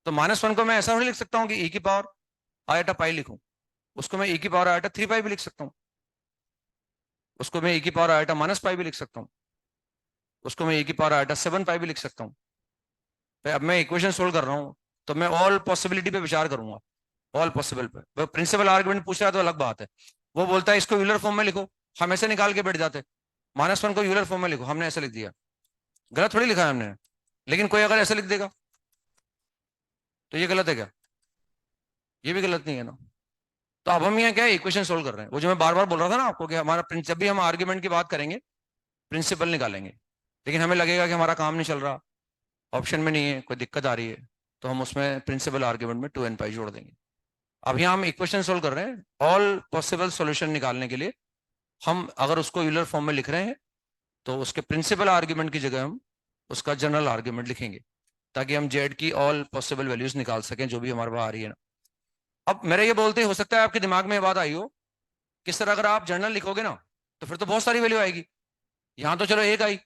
तो -1 को मैं ऐसा नहीं लिख सकता हूँ कि ई की पावर आयोटा पाई लिखूं, उसको मैं ई की पावर आयोटा 3 पाई भी लिख सकता हूँ, उसको मैं ई की पावर आयोटा -पाई भी लिख सकता हूँ, उसको मैं ई की पावर आयोटा 7 पाई भी लिख सकता हूँ। अब मैं इक्वेशन सोल्व कर रहा हूँ तो मैं ऑल पॉसिबिलिटी पे विचार करूंगा, ऑल पॉसिबल पे। प्रिंसिपल आर्गुमेंट पूछ रहा है तो अलग बात है, वो बोलता है इसको यूलर फॉर्म में लिखो, हम ऐसे निकाल के बैठ जाते, -1 को यूलर फॉर्म में लिखो, हमने ऐसे लिख दिया, गलत थोड़ी लिखा है हमने। लेकिन कोई अगर ऐसे लिख देगा तो ये गलत है क्या, ये भी गलत नहीं है ना। तो अब हम यहाँ क्या है, इक्वेशन सोल्व कर रहे हैं, वो जो मैं बार बार बोल रहा था ना आपको कि हमारा जब भी हम आर्ग्यूमेंट की बात करेंगे प्रिंसिपल निकालेंगे, लेकिन हमें लगेगा कि हमारा काम नहीं चल रहा, ऑप्शन में नहीं है, कोई दिक्कत आ रही है, तो हम उसमें प्रिंसिपल आर्ग्यूमेंट में 2n पाई जोड़ देंगे। अब यहाँ हम इक्वेशन सोल्व कर रहे हैं, ऑल पॉसिबल सॉल्यूशन निकालने के लिए हम अगर उसको यूलर फॉर्म में लिख रहे हैं तो उसके प्रिंसिपल आर्ग्यूमेंट की जगह हम उसका जनरल आर्ग्यूमेंट लिखेंगे, ताकि हम जेड की ऑल पॉसिबल वैल्यूज निकाल सकें जो भी हमारे पास आ रही है ना। अब मेरे ये बोलते हो सकता है आपके दिमाग में ये बात आई हो, किस तरह अगर आप जनरल लिखोगे ना तो फिर तो बहुत सारी वैल्यू आएगी, यहाँ तो चलो एक आई,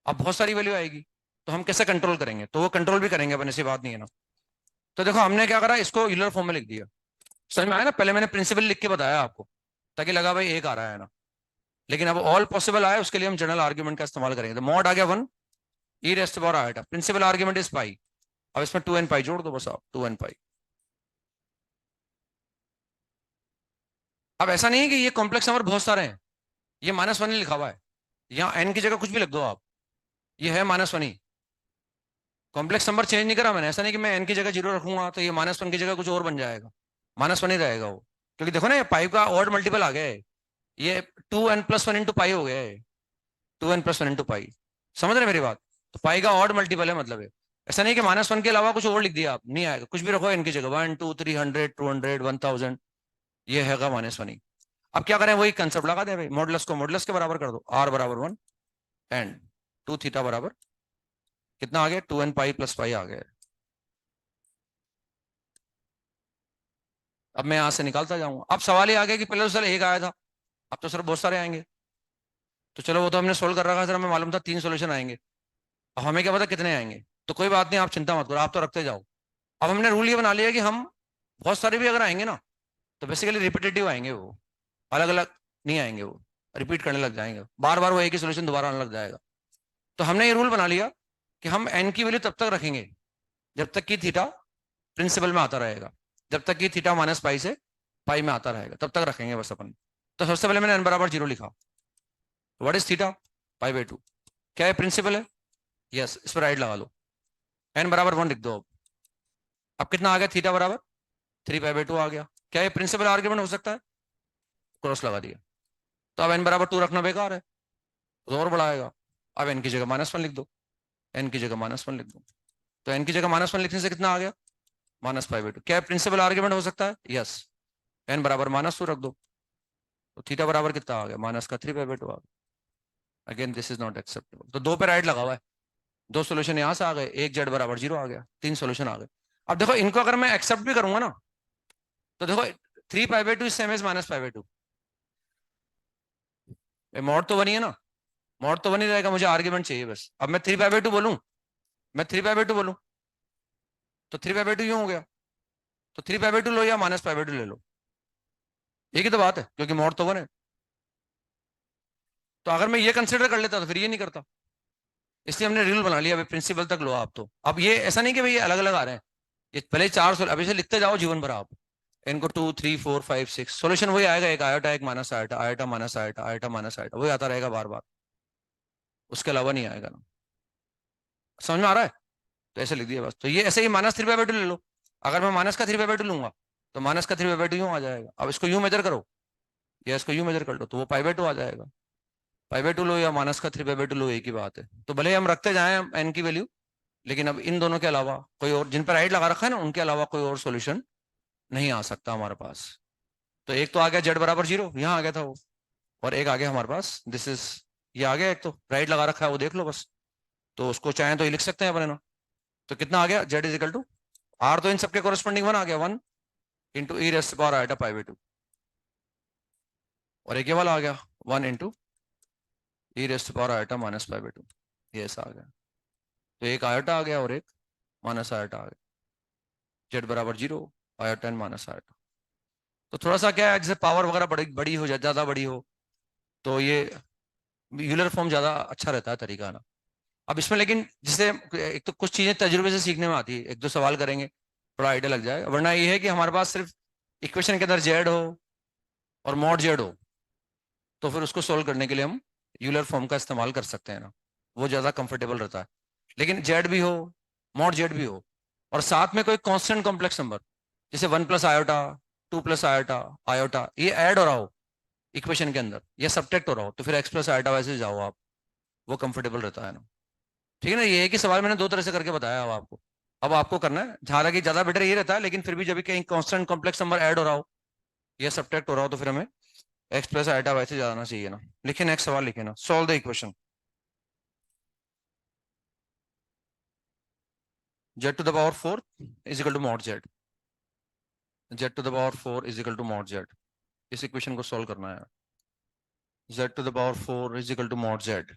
अब बहुत सारी वैल्यू आएगी, तो हम कैसे कंट्रोल करेंगे, तो वो कंट्रोल भी करेंगे अपन, ऐसी बात नहीं है ना। तो देखो हमने क्या करा, इसको यूलर फॉर्म में लिख दिया, समझ में आया ना। पहले मैंने प्रिंसिपल लिख के बताया आपको ताकि लगा भाई एक आ रहा है ना, लेकिन अब ऑल पॉसिबल आया उसके लिए हम जनरल आर्ग्यूमेंट का इस्तेमाल करेंगे। तो मॉड आ गया 1 ई रेस्ट पावर आया, प्रिंसिपल आर्ग्यूमेंट इज पाई, अब इसमें 2n पाई जोड़ दो बस आप, 2n पाई। अब ऐसा नहीं है कि ये कॉम्प्लेक्स नंबर बहुत सारे हैं, ये -1 ही लिखा हुआ है, यहाँ n की जगह कुछ भी लिख दो आप, ये है -1 ही, कॉम्प्लेक्स नंबर चेंज नहीं करा मैंने। ऐसा नहीं कि मैं n की जगह 0 रखूंगा तो ये -1 की जगह कुछ और बन जाएगा, -1 ही रहेगा वो, क्योंकि देखो ना ये पाई का ऑड मल्टीपल आ गया है, ये 2n+1 इंटू पाई हो गया है, 2n+1 इंटू पाई, समझ रहे मेरी बात। तो पाई का ऑड मल्टीपल है मतलब है, ऐसा नहीं कि -1 के अलावा कुछ और लिख दिया आप, नहीं आएगा, कुछ भी रखो n की जगह, 1 2 300 200 1000, ये हैगा -1 ही। अब क्या करें, वही कंसेप्ट लगा दे भाई, मॉडुलस को मॉडुलस के बराबर कर दो, r बराबर 1 एंड 2 थीटा बराबर कितना आ गया, 2n पाई प्लस पाई आ गया। अब मैं यहां से निकालता जाऊंगा। अब सवाल ये आ गया कि पहले तो सर एक आया था, अब तो सर बहुत सारे आएंगे। तो चलो वो तो हमने सोल्व कर रखा है सर, हमें मालूम था 3 सोल्यूशन आएंगे, अब हमें क्या पता कितने आएंगे। तो कोई बात नहीं, आप चिंता मत करो, आप तो रखते जाओ। अब हमने रूल ये बना लिया कि हम बहुत सारे भी अगर आएंगे ना तो बेसिकली रिपीटेटिव आएंगे, वो अलग अलग नहीं आएंगे, वो रिपीट करने लग जाएंगे, बार बार वो एक ही सोल्यूशन दोबारा आने लग जाएगा। तो हमने ये रूल बना लिया कि हम एन की वैल्यू तब तक रखेंगे जब तक कि थीटा प्रिंसिपल में आता रहेगा, जब तक कि थीटा माइनस पाई से पाई में आता रहेगा तब तक रखेंगे बस अपन। तो सबसे पहले मैंने एन बराबर 0 लिखा। What is theta? Pi by 2। क्या है, प्रिंसिपल है? यस, इस पर राइट लगा लो। एन बराबर 1 लिख दो। अब कितना आ गया? थीटा बराबर 3 पाई बाई 2 आ गया। क्या ये प्रिंसिपल आर्ग्यूमेंट हो सकता है? क्रॉस लगा दिया। तो अब एन बराबर 2 रखना बेकार है, तो और बढ़ाएगा। अब एन की जगह -1 लिख दो। एन की जगह -1 लिख दो। तो एन की जगह -1 लिखने से कितना आ गया? -पाई बाई 2। क्या प्रिंसिपल आर्ग्यूमेंट हो सकता है? यस। एन बराबर -2 रख दो। तो थीटा बराबर कितना आ गया? माइनस का 3 पाई बाई 2 आ गया। Again this is not acceptable. तो दो पे राइट लगा हुआ है। दो सोल्यूशन यहां से आ गए, एक जेड बराबर 0 आ गया, तीन सोल्यूशन आ गए। अब देखो इनको अगर मैं एक्सेप्ट भी करूंगा ना, तो देखो 3 pi by 2 same as -pi by 2। Mod तो बनी है ना, मॉड तो बनी रहेगा, मुझे आर्ग्यूमेंट चाहिए बस। अब मैं 3 पाई बाई 2 बोलूं, मैं 3 पाई बाई 2 बोलूं, तो 3 पाई बाई 2 यूं हो गया। तो 3 पाई बाई 2 लो या -पाई बाई 2 ले लो, एक ही तो बात है, क्योंकि मॉड तो बने। तो अगर मैं ये कंसिडर कर लेता तो फिर ये नहीं करता। इसलिए हमने रूल बना लिया, अभी प्रिंसिपल तक लो आप। तो अब ये ऐसा नहीं कि भाई अलग अलग आ रहे हैं, ये पहले चार अभी से लिखते जाओ जीवन भर आप। इनको 2 3 4 5 6 सोल्यूशन वही आएगा, एक आयोटा एक minus iota, iota minus iota, iota minus iota, वही आता रहेगा बार बार, उसके अलावा नहीं आएगा ना। समझ में आ रहा है? तो ऐसे लिख दिया बस। तो ये ऐसे ही -3 पाई बाई 2 ले लो। अगर मैं माइनस का 3 पाई बाई 2 लूंगा, तो माइनस का 3 पाई बाई 2 यूं आ जाएगा। अब इसको यूं मेजर करो, या इसको यूं मेजर कर लो, तो वो पाई बाई 2 आ जाएगा। पाई बाई 2 लो या माइनस का 3 पाई बाई 2 लो, एक ही बात है। तो भले हम रखते जाएं एन की वैल्यू, लेकिन अब इन दोनों के अलावा कोई और, जिन पर राइट लगा रखा है ना, उनके अलावा कोई और सोल्यूशन नहीं आ सकता हमारे पास। तो एक तो आ गया जेड बराबर 0, यहाँ आ गया था वो। और एक आ गया हमारे पास, दिस इज, ये आ गया। एक तो राइट लगा रखा है, वो देख लो बस। तो उसको चाहें तो ये लिख सकते हैं अपने ना। तो कितना आ गया? Z is equal to r, तो इन सबके कोरस्पॉन्डिंग 1 आ गया, 1 × e⁻⁴ और एक ये वाला आ गया, 1 × e⁻⁻⁻⁴ ये ऐसा आ गया। तो एक आयोटा आ गया और एक माइनस आयोटा आ गया। जेड बराबर 0, आयोटा एंड माइनस आयोटा। तो थोड़ा सा क्या है, जैसे पावर वगैरह बड़ी बड़ी हो जाए, ज्यादा बड़ी हो, तो ये यूलर फॉर्म ज्यादा अच्छा रहता है तरीका ना। अब इसमें लेकिन जैसे एक तो कुछ चीजें तजुर्बे से सीखने में आती है, एक दो सवाल करेंगे थोड़ा आइडिया लग जाएगा, वरना ये है कि हमारे पास सिर्फ इक्वेशन के अंदर जेड हो और मॉड जेड हो, तो फिर उसको सोल्व करने के लिए हम यूलर फॉर्म का इस्तेमाल कर सकते हैं ना, वो ज्यादा कंफर्टेबल रहता है। लेकिन जेड भी हो, मॉड जेड भी हो, और साथ में कोई कांस्टेंट कॉम्प्लेक्स नंबर, जैसे 1 + आयोटा, 2 + आयोटा, आयोटा, ये ऐड हो रहा हो इक्वेशन के अंदर, या सब्ट्रैक्ट हो रहा हो, तो फिर x + आयोटा वैसे जाओ आप, वो कंफर्टेबल रहता है ना। ठीक है ना? ये है कि सवाल मैंने दो तरह से करके बताया अब आपको। अब आपको करना है, हालांकि ज्यादा बेटर ये रहता है, लेकिन फिर भी जब भी कहीं कांस्टेंट कॉम्प्लेक्स नंबर ऐड हो रहा हो या सब्ट्रैक्ट हो रहा हो, तो फिर हमें x + आयोटा वैसे जाना चाहिए ना। लिखे नेक्स्ट सवाल, लिखे ना, solve the equation. z⁴ is equal to mod z. z⁴ is equal to mod z. इस इक्वेशन को सॉल्व करना है। z⁴ is equal to mod z.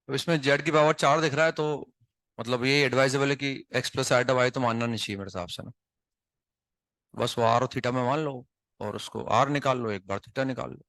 तो इसमें जेड की पावर 4 दिख रहा है, तो मतलब ये एडवाइजेबल है कि एक्स प्लस आइटा वाई तो मानना नहीं चाहिए मेरे हिसाब से ना। बस वो आर और थीटा में मान लो, और उसको आर निकाल लो, एक बार थीटा निकाल लो।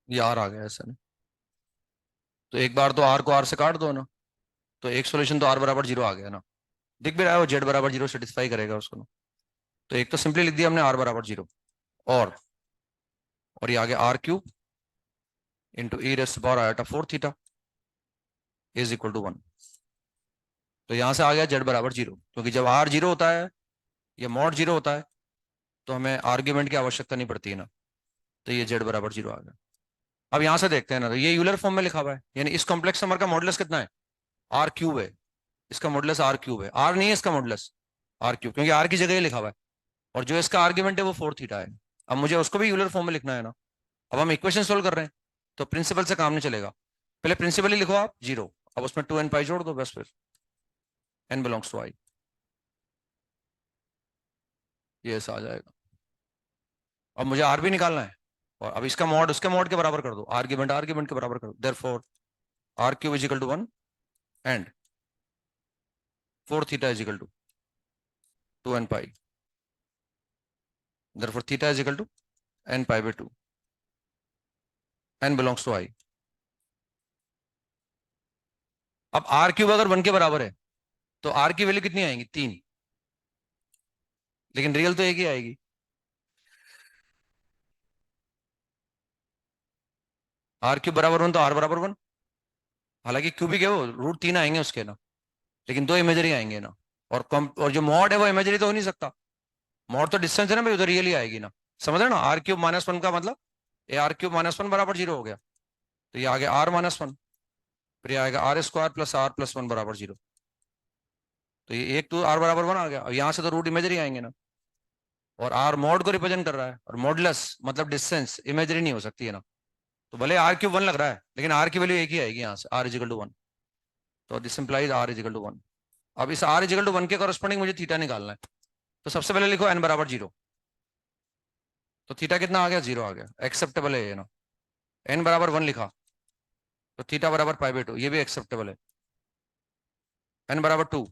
ये आर आ गया ऐसा ना, तो एक बार तो आर को आर से काट दो ना, तो एक सोल्यूशन तो आर बराबर जीरो आ गया ना। दिख भी रहा है वो जेड बराबर जीरो सेटिस्फाई करेगा उसको ना। तो एक तो सिंपली लिख दिया हमने आर बराबर जीरो, और और ये आ गया r cube into e raised power iota four theta is equal to one. तो यहां से आ गया जेड बराबर जीरो, क्योंकि जब आर जीरो होता है या मॉड जीरो होता है तो हमें आर्ग्यूमेंट की आवश्यकता नहीं पड़ती है ना। तो ये जेड बराबर जीरो आ गया। अब यहां से देखते हैं ना, तो ये यूलर फॉर्म में लिखा हुआ है, यानी इस कॉम्प्लेक्स नंबर का मॉडुलस कितना है, आर क्यूब है। इसका मॉडुलस आर क्यूब है, आर नहीं है इसका मॉडुलस, आर क्यूब, क्योंकि आर की जगह ये लिखा हुआ है। और जो इसका आर्ग्यूमेंट है वो फोर थीटा है। अब मुझे उसको भी यूलर फॉर्म में लिखना है ना। अब हम इक्वेशन सोल्व कर रहे हैं, तो प्रिंसिपल से काम नहीं चलेगा। पहले प्रिंसिपल ही लिखो आप जीरो, अब उसमें टू एन पाई जोड़ दो बस, फिर एन बिलोंग्स टू आई, ये ऐसा आ जाएगा। अब मुझे आर भी निकालना है, और अब इसका मॉड उसके मॉड के बराबर कर दो, आर्ग्यूमेंट आर्ग्यूमेंट के बराबर कर दो, therefore r cube is equal to one and four theta is equal to two n pi, therefore theta is equal to n pi by two, n belongs to I. अब r cube अगर one के बराबर है तो are की value कितनी आएगी, तीन, लेकिन रियल तो एक ही आएगी। आर क्यूब बराबर वन तो आर बराबर वन, हालांकि क्यूबिक है वो, रूट तीन आएंगे उसके ना, लेकिन दो इमेजरी आएंगे ना। और जो मॉड है वो इमेजरी तो हो नहीं सकता, मॉड तो डिस्टेंस है ना भाई, उधर रियल ही आएगी ना। समझ रहे हो ना, आर क्यूब माइनस वन का मतलब ये आर क्यूब माइनस वन बराबर जीरो हो गया, तो ये आ गया आर माइनस वन, फिर ये आएगा r square plus r plus one बराबर जीरो। तो ये एक तो आर बराबर वन आ गया, और यहाँ से तो रूट इमेजरी आएंगे ना। और आर मॉड को रिप्रेजेंट कर रहा है, और मॉडलेस मतलब डिस्टेंस इमेजरी नहीं हो सकती है ना। तो भले आर क्यूब वन लग रहा है, लेकिन आर की वैल्यू एक ही आएगी यहाँ से, आर इजिकल टू वन। तो this implies r is equal to one. अब इस आर इजिकल टू वन के कॉरस्पॉन्डिंग मुझे थीटा निकालना है। तो सबसे पहले लिखो एन बराबर जीरो, तो थीटा कितना आ गया, जीरो आ गया, एक्सेप्टेबल है ये ना। एन बराबर वन लिखा, तो थीटा बराबर पाई बाई टू, ये भी एक्सेप्टेबल है। एन बराबर टू,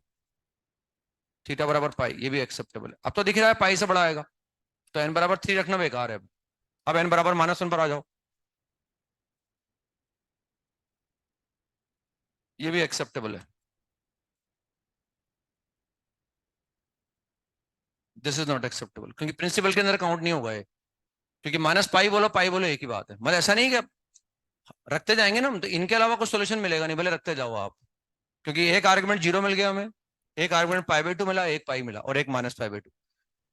थीटा बराबर पाई, ये भी एक्सेप्टेबल है। अब तो दिख रहा है पाई से बड़ा आएगा, तो एन बराबर थ्री रखना बेकार है। अब एन बराबर माइनस वन पर आ जाओ, ये भी एक्सेप्टेबल है। दिस इज नॉट एक्सेप्टेबल, क्योंकि प्रिंसिपल के अंदर काउंट नहीं होगा ये। क्योंकि माइनस पाई बोलो एक ही बात है, मतलब ऐसा नहीं कि रखते जाएंगे ना हम, तो इनके अलावा कुछ सोल्यूशन मिलेगा नहीं, भले रखते जाओ आप। क्योंकि एक आर्गुमेंट जीरो मिल गया हमें, एक आर्गुमेंट पाई बाई टू मिला, एक पाई मिला, और एक माइनस पाई बाई टू।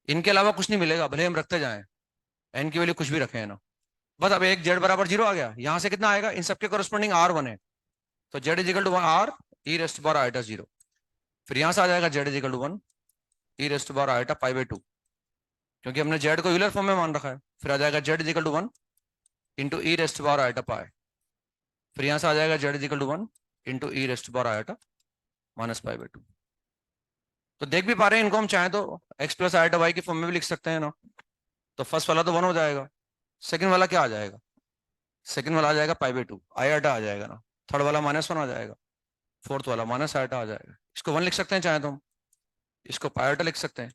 इनके अलावा कुछ नहीं मिलेगा, भले हम रखते जाएं, एन की वैल्यू कुछ भी रखे है ना। बस अब एक जेड बराबर जीरो आ गया, यहां से कितना आएगा, इन सबके कॉरस्पॉन्डिंग आर वन है, तो z is equal to one r e raised bar iota zero. फिर यहां से आ जाएगा z is equal to one e raised bar iota pi by two, क्योंकि हमने जेड को यूलर फॉर्म में मान रखा है। फिर आ जाएगा z is equal to one into e raised bar iota pi. फिर यहां से आ जाएगा z is equal to one into e raised bar iota minus pi by two. तो देख भी पा रहे हैं इनको, हम चाहें तो एक्स प्लस आइटा वाई के फॉर्म में भी लिख सकते हैं ना। तो फर्स्ट वाला तो वन हो जाएगा, सेकंड वाला क्या आ जाएगा, सेकंड वाला आ जाएगा पाई बाई टू, आइटा आ जाएगा ना। थर्ड वाला माइनस वन आ जाएगा, फोर्थ वाला माइनस आइटा आ जाएगा। इसको वन लिख सकते हैं चाहे तो हम, इसको पाइटा लिख सकते हैं,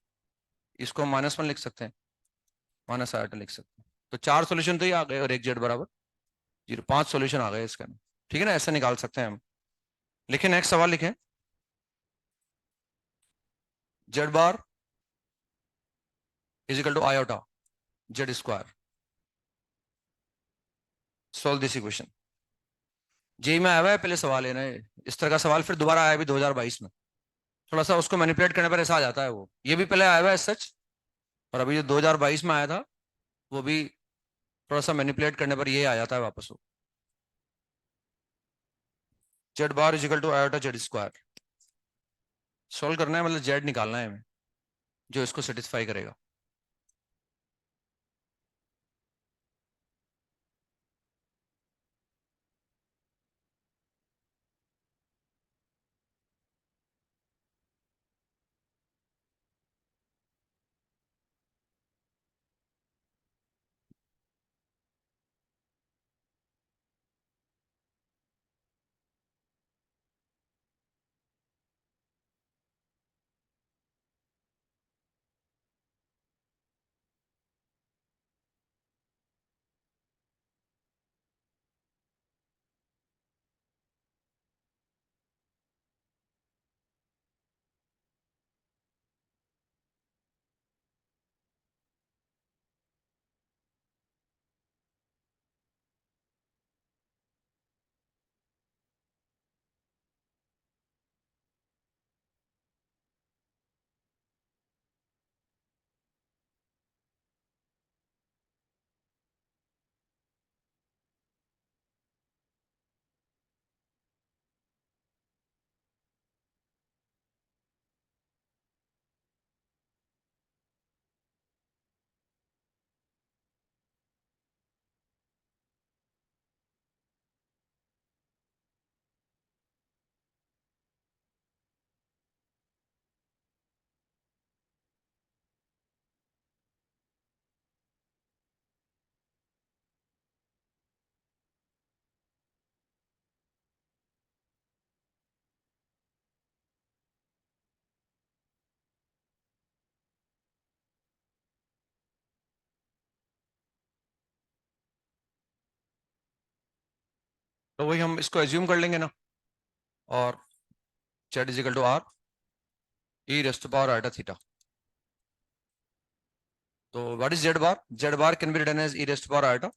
इसको माइनस वन लिख सकते हैं, माइनस आइटा लिख सकते हैं। तो चार सोल्यूशन तो ये आ गए, और एक जेड बराबर जीरो, पांच सोल्यूशन आ गए इसके अंदर। ठीक है ना, ऐसा निकाल सकते हैं हम। लिखे नेक्स्ट सवाल लिखे, z bar is equal to iota z square, solve this equation. JEE में आया हुआ है पहले सवाल है ना ये। इस तरह का सवाल फिर दोबारा आया भी 2022 में, थोड़ा सा उसको मैनिपुलेट करने पर ऐसा आ जाता है वो। ये भी पहले आया हुआ है सच, और अभी जो 2022 में आया था वो भी थोड़ा सा मैनिपुलेट करने पर ये आ जाता है वापस वो। Z bar is equal to iota z square, solve करना है, मतलब जेड निकालना है हमें जो इसको सेटिस्फाई करेगा। तो वही हम इसको एज्यूम कर लेंगे ना, और z is equal to r e raised power iota theta. तो what is z bar? Z bar can be written as e raised power iota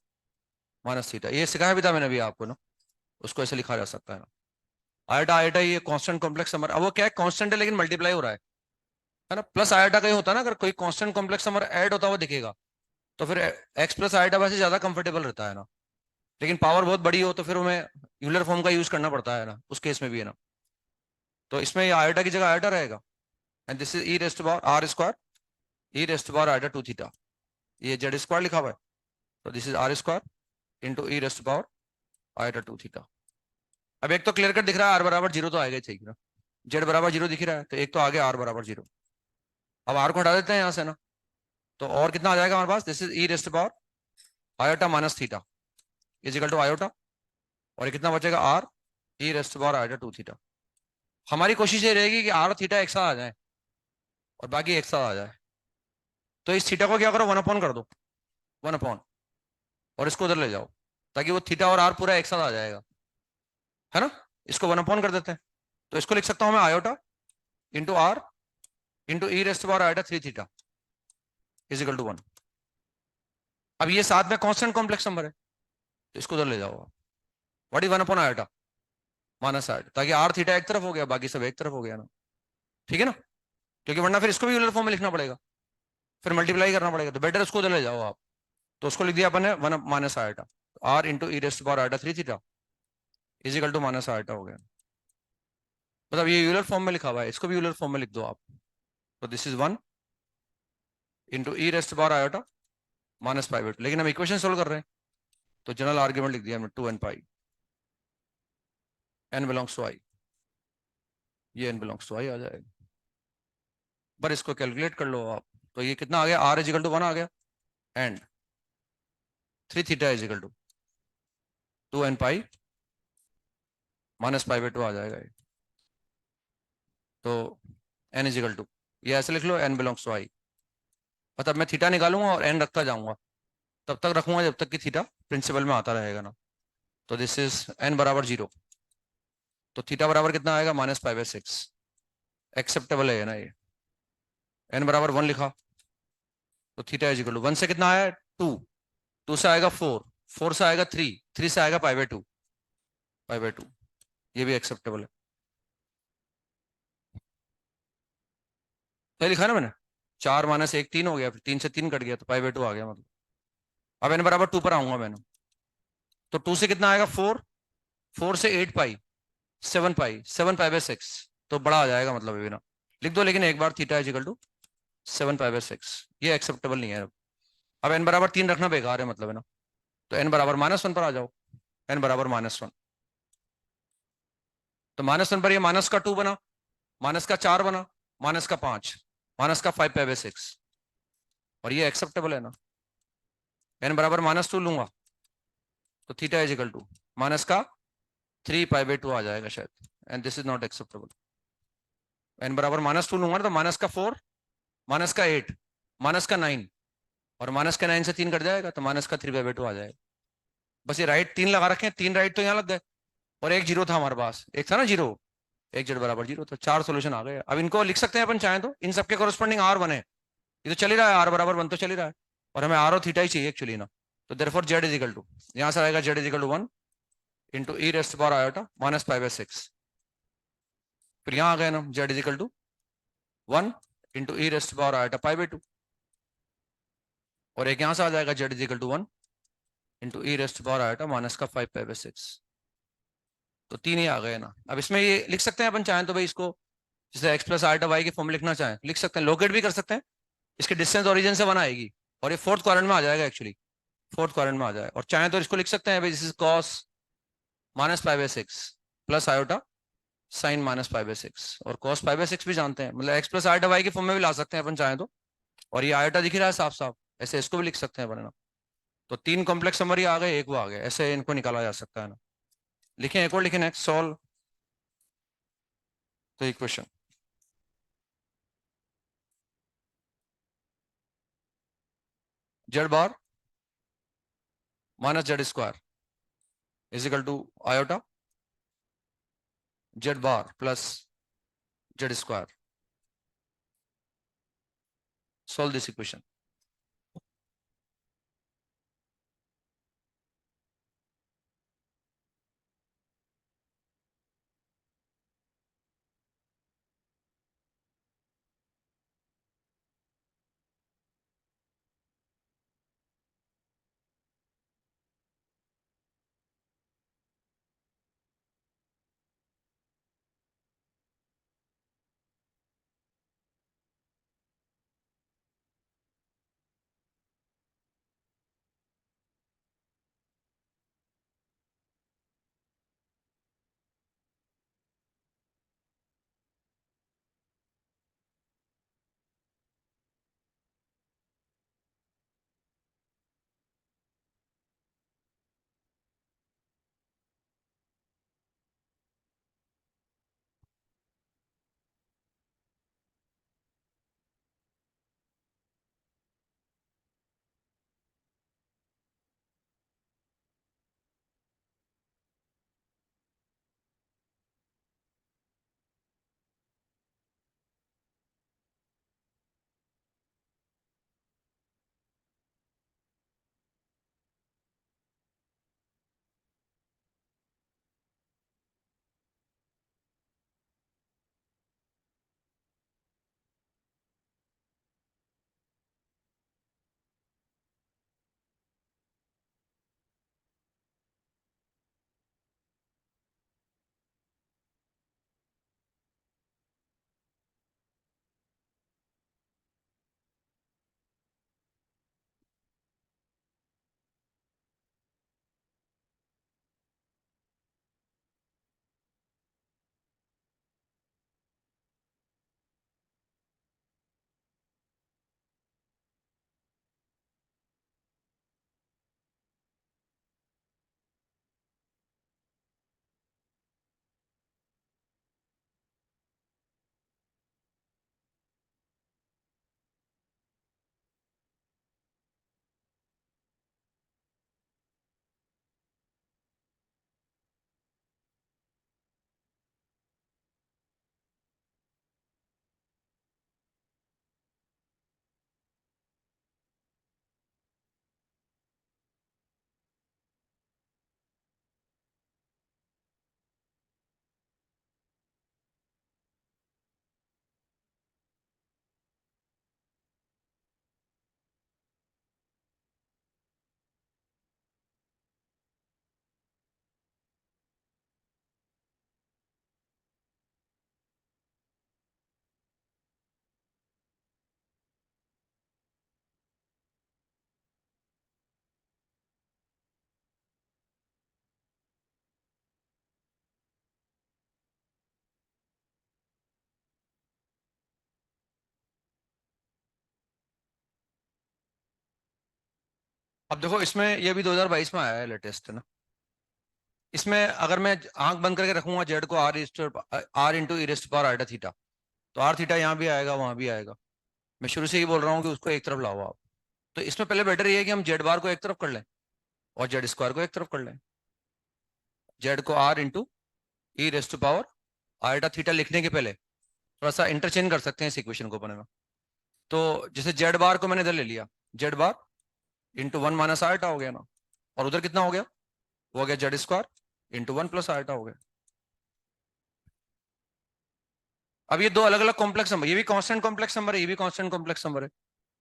minus theta. ये सिखाया भी था मैंने अभी आपको ना, उसको ऐसे लिखा जा सकता है ना। आइटा आइटा ये कांस्टेंट कॉम्प्लेक्स नंबर, अब वो क्या है, कांस्टेंट है लेकिन मल्टीप्लाई हो रहा है ना। प्लस आइटा का ही होता है ना, अगर कोई कांस्टेंट कॉम्प्लेक्स नंबर ऐड होता हुआ दिखेगा तो फिर एक्स प्लस आइटा वैसे ज्यादा कंफर्टेबल रहता है ना। लेकिन पावर बहुत बड़ी हो तो फिर हमें यूलर फॉर्म का यूज करना पड़ता है ना, उस केस में भी है ना। तो इसमें ये आयोटा की जगह आयोटा रहेगा, and this is e raised power r square e raised power iota two theta. ये जेड स्क्वायर लिखा हुआ है, तो this is r square into e raised power iota two theta. अब एक तो क्लियर कट दिख रहा है, आर बराबर जीरो तो आएगा ही, ठीक है ना। जेड बराबर जीरो दिख रहा है, तो एक तो आगे आर बराबर जीरो। अब आर को हटा देते हैं यहां से ना, तो और कितना आ जाएगा हमारे पास, this is e raised power iota minus theta is equal to iota, और ये कितना बचेगा, r e raised power iota two theta. हमारी कोशिश ये रहेगी कि आर और थीटा एक साथ आ जाए और बाकी एक साथ आ जाए। तो इस थीटा को क्या करो, वन अपॉन कर दो, वन अपॉन, और इसको उधर ले जाओ ताकि वो थीटा और आर पूरा एक साथ आ जाएगा, है ना। इसको वन अपॉन कर देते हैं, तो इसको लिख सकता हूं मैं iota into r into e raised power iota three theta is equal to one. अब ये साथ में कांस्टेंट कॉम्प्लेक्स नंबर है, तो इसको उधर ले जाओ आप। What is one upon iota minus iota, ताकि आर थीटा एक तरफ हो गया बाकी सब एक तरफ हो गया ना, ठीक है ना। क्योंकि वरना फिर इसको भी यूलर फॉर्म में लिखना पड़ेगा, फिर मल्टीप्लाई करना पड़ेगा, तो बेटर उसको उधर ले जाओ आप। तो उसको लिख दिया अपन ने one minus iota, r into e raised power iota three theta is equal to minus iota हो गया। मतलब ये यूलर फॉर्म में लिखा हुआ है, इसको भी यूलर फॉर्म में लिख दो आप। तो this is one into e raised power iota minus pi by to, लेकिन हम इक्वेशन सोल्व कर रहे हैं तो जनरल आर्ग्यूमेंट लिख दिया हमने two n pi, n belongs to I, ये एन बिलोंग्स टू आई आ जाएगा। पर इसको कैलकुलेट कर लो आप, तो ये कितना आ गया, r is equal to one आ गया, and three theta is equal to two n pi minus pi by two आ जाएगा ये। तो एन इज इक्वल टू, ये ऐसे लिख लो, एन बिलोंग्स टू आई। मतलब मैं थीटा निकालूंगा और एन रखता जाऊंगा, तब तक रखूंगा जब तक कि थीटा प्रिंसिपल में आता रहेगा ना। तो दिस इज एन बराबर जीरो, तो थीटा बराबर कितना आएगा, minus pi by six. Acceptable है ना ये। एन बराबर वन लिखा, तो theta is equal to one से कितना आया, टू, टू से आएगा फोर, फोर से आएगा थ्री, थ्री से आएगा पाई by to, pi by to, ये भी एक्सेप्टेबल है। तो लिखा है ना मैंने, चार माइनस एक तीन हो गया, फिर तीन से तीन कट गया तो पाई बाई टू आ गया मतलब। अब एन बराबर टू पर आऊंगा मैंने, तो टू से कितना आएगा फोर, फोर से eight pi, seven pi, seven pi by six, तो बड़ा आ जाएगा मतलब अभी ना। लिख दो, लेकिन एक बार theta is equal to 7 pi by 6, ये एक्सेप्टेबल नहीं है। अब एन बराबर 3 रखना बेकार है, मतलब है ना। तो एन बराबर -1 पर आ जाओ। एन बराबर -1, तो -1 पर ये माइनस का 2 बना, माइनस का 4 बना, माइनस का 5, माइनस का 5 पाई बाय 6, और ये एक्सेप्टेबल है ना। एन बराबर -2 लूंगा तो theta is equal to minus का 3 पाई बाय 2 आ जाएगा शायद, and this is not acceptable. N बराबर -2 लूंगा ना, तो माइनस का 4, माइनस का 8, माइनस का 9, और माइनस का 9 से 3 कट जाएगा, तो माइनस का 3 पाई बाय 2 आ जाएगा। बस ये राइट 3 लगा रखे हैं, 3 राइट तो यहाँ लग गए, और एक जीरो था हमारे पास, एक था ना जीरो, एक जेड बराबर जीरो, तो 4 सोल्यूशन आ गए। अब इनको लिख सकते हैं अपन चाहें तो, इन सबके कॉरेस्पॉन्डिंग आर बने, ये तो चल ही रहा है, आर बराबर 1 तो चल ही रहा है, और हमें आर और थीटा ही चाहिए एक्चुअली ना। तो therefore z is equal to, यहां से आएगा z is equal to 1 into e raised power iota -pi by 6। फिर यहाँ आ गए ना, z is equal to 1 into e raised power iota pi by 2, और एक यहां से आ जाएगा z is equal to 1 into e raised power iota -5 pi by 6। तो 3 ही आ गए ना। अब इसमें ये लिख सकते हैं अपन चाहें तो भाई इसको, जैसे एक्स प्लस आयोटा वाई की फॉर्म लिखना चाहें लिख सकते हैं, लोकेट भी कर सकते हैं। इसकी डिस्टेंस ओरिजिन से 1 आएगी, और ये फोर्थ क्वाड्रेंट में आ जाएगा एक्चुअली, फोर्थ क्वाड्रेंट में आ जाए। और चाहे तो इसको लिख सकते हैं भाई, this is cos -pi by 6 plus iota sine -pi by 6, और कॉस पाई बाय 6 भी जानते हैं, मतलब एक्स प्लस आयोटा वाई की फॉर्म में भी ला सकते हैं अपन चाहें तो। और ये आयोटा दिख ही रहा है साफ साफ, ऐसे इसको भी लिख सकते हैं अपन ना। तो 3 कॉम्प्लेक्स नंबर ही आ गए, एक वो आ गए, ऐसे इनको निकाला जा सकता है ना। लिखें, एक और लिखें, next solve the equation. Z bar -z square is equal to iota z bar plus z square. Solve this equation. अब देखो इसमें ये भी 2022 में आया है, लेटेस्ट है ना। इसमें अगर मैं आंख बंद करके रखूंगा जेड को r into e raised power iota theta, तो आर थीटा यहाँ भी आएगा वहां भी आएगा। मैं शुरू से ही बोल रहा हूँ कि उसको एक तरफ लाओ आप। तो इसमें पहले बेटर ये है कि हम जेड बार को एक तरफ कर लें और जेड स्क्वायर को एक तरफ कर लें। जेड को r into e raised power iota theta लिखने के पहले थोड़ा सा इंटरचेंज कर सकते हैं इस इक्वेशन को अपने में। तो जैसे जेड बार को मैंने इधर ले लिया, Z bar into one minus ultra हो गया ना, और उधर कितना हो गया, वो हो गया Z square into one plus ultra हो गया। अब ये दो अलग अलग कॉम्प्लेक्स नंबर, ये भी कांस्टेंट कॉम्प्लेक्स नंबर है, ये भी कांस्टेंट कॉम्प्लेक्स नंबर है।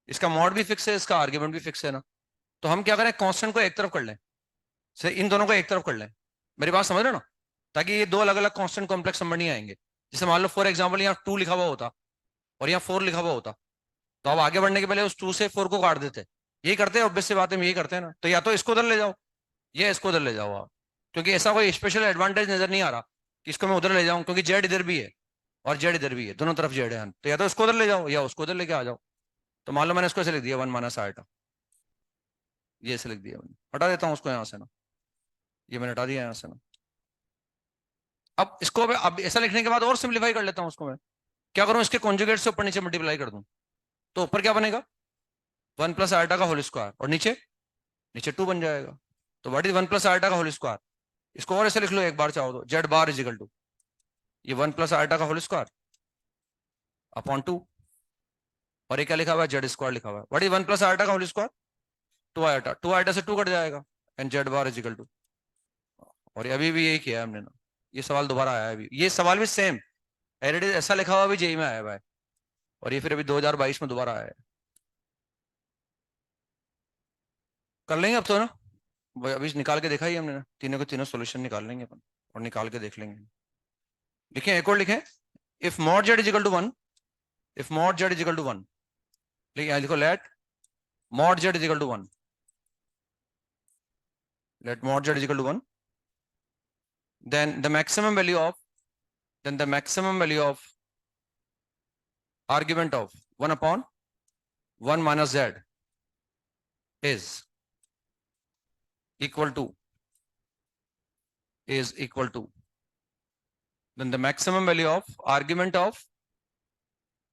इसका मॉड भी फिक्स है, इसका आर्ग्यूमेंट भी फिक्स है ना। तो हम क्या करें, कांस्टेंट को एक तरफ कर लें, से इन दोनों को एक तरफ कर लें। मेरी बात समझ रहे हो ना, ताकि ये दो अलग अलग कांस्टेंट कॉम्प्लेक्स नंबर नहीं आएंगे। जैसे मान लो फॉर एग्जाम्पल यहाँ टू लिखा हुआ होता और यहाँ फोर लिखा हुआ होता, तो आप आगे बढ़ने के पहले उस टू से फोर को काट देते। यही करते हैं, ऑब्वियस सी बात है, हम यही करते हैं ना। तो या तो इसको उधर ले जाओ या इसको उधर ले जाओ आप, क्योंकि ऐसा कोई स्पेशल एडवांटेज नजर नहीं आ रहा कि इसको मैं उधर ले जाऊं, क्योंकि जेड इधर भी है और जेड इधर भी है, दोनों तरफ जेड है। तो या तो इसको उधर ले जाओ या उसको उधर लेके आ जाओ। तो मान लो मैंने इसको ऐसे लिख दिया वन माइनस आल्टा, ये ऐसे लिख दिया मैंने, हटा देता हूँ उसको यहाँ से ना, ये मैंने हटा दिया यहाँ से ना। अब इसको अब ऐसा लिखने के बाद और सिंप्लीफाई कर लेता हूँ उसको मैं। क्या करूँ, इसके कॉन्जुगेट से ऊपर नीचे मल्टीप्लाई कर दूं, तो ऊपर क्या बनेगा, वन प्लस आल्टा का होल स्क्वायर, और नीचे नीचे टू बन जाएगा। तो what is one plus iota का होल स्क्वायर, इसको और ऐसे लिख लो एक बार चाहो तो, z bar is equal to ये वन प्लस आल्टा का होल स्क्वायर अपॉन टू, और ये क्या लिखा हुआ है, जेड स्क्वायर लिखा हुआ है। What is one plus iota का होल स्क्वायर, टू आल्टा से टू कट जाएगा, and z bar is equal to. और अभी भी यही किया है हमने ना, ये सवाल दोबारा आया है अभी, ये सवाल भी सेम एज ऐसा लिखा हुआ भी जेई में आया हुआ है, और ये फिर अभी 2022 में दोबारा आया है। कर लेंगे अब तो ना, अभी निकाल के देखा ही हमने ना, तीनों के तीनों सोल्यूशन निकाल लेंगे अपन, और निकाल के देख लेंगे। लिखें, एक और लिखें, if mod z is equal to one, if mod z is equal to one, लिखो let mod z is equal to one, let mod z is equal to one, then the maximum value of then the maximum value of argument of 1 upon 1 minus z is equal to is equal to then the maximum value of argument of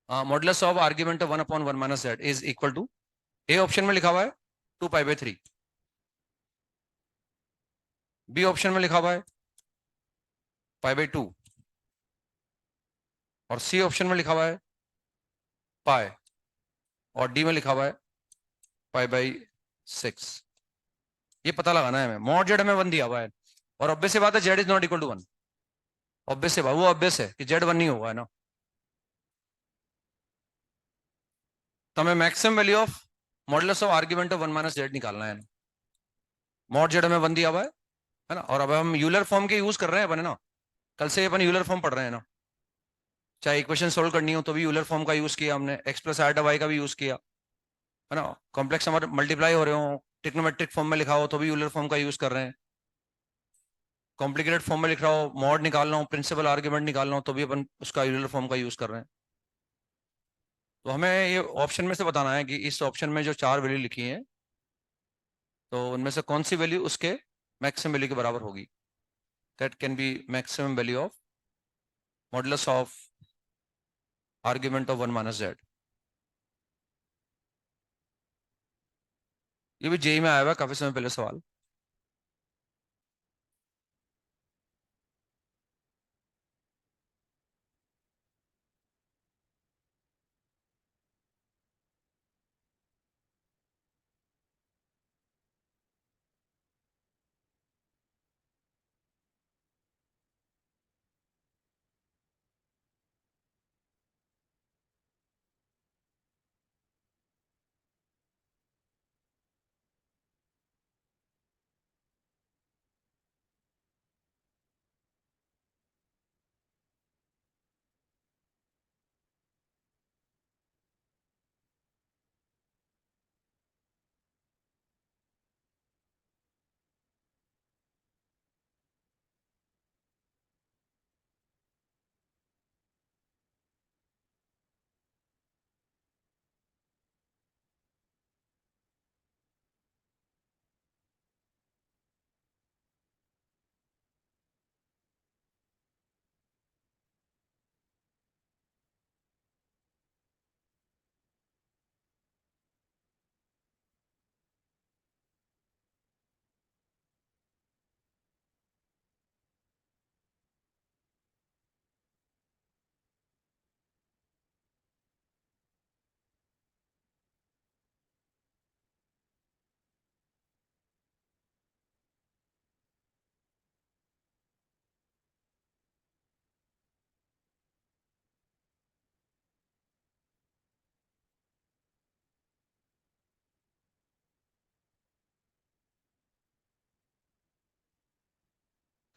modulus of argument of 1 upon 1 minus z is equal to, A option में लिखा हुआ है 2 पाई by 3, B option में लिखा हुआ है पाई by 2, और C option में लिखा हुआ है पाई, और डी में लिखा हुआ है पाई बाई 6। ये पता लगाना है हमें, मॉड जेड हमें वन दिया हुआ है, और ऑब्वियस सी बात है z is not equal to one, obvious है, वो ऑब्वियस है कि जेड वन नहीं होगा, है ना। तो हमें maximum value of modulus of argument of one minus Z निकालना है ना। मॉड जेड हमें वन दिया हुआ है ना, और अब हम यूलर फॉर्म के यूज कर रहे हैं अपन, है ना। कल से अपन यूलर फॉर्म पढ़ रहे हैं ना, चाहे इक्वेशन सोल्व करनी हो तो भी यूलर फॉर्म का यूज किया हमने, एक्स प्लस आल्टा वाई का भी यूज किया, है ना। कॉम्प्लेक्स नंबर मल्टीप्लाई हो रहे हो, ट्रिग्नोमेट्रिक फॉर्म में लिखा हो तो भी यूलर फॉर्म का यूज कर रहे हैं, कॉम्प्लिकेटेड फॉर्म में लिख रहा हो, मॉड निकालना हो, प्रिंसिपल आर्ग्यूमेंट निकालना हो, तो भी अपन उसका यूलर फॉर्म का यूज कर रहे हैं। तो हमें ये ऑप्शन में से बताना है कि इस ऑप्शन में जो चार वैल्यू लिखी है, तो उनमें से कौन सी वैल्यू उसके मैक्सिमम वैल्यू के बराबर होगी, that can be maximum value of modulus of argument of one minus Z. ये भी जेई में आया हुआ है काफी समय पहले सवाल।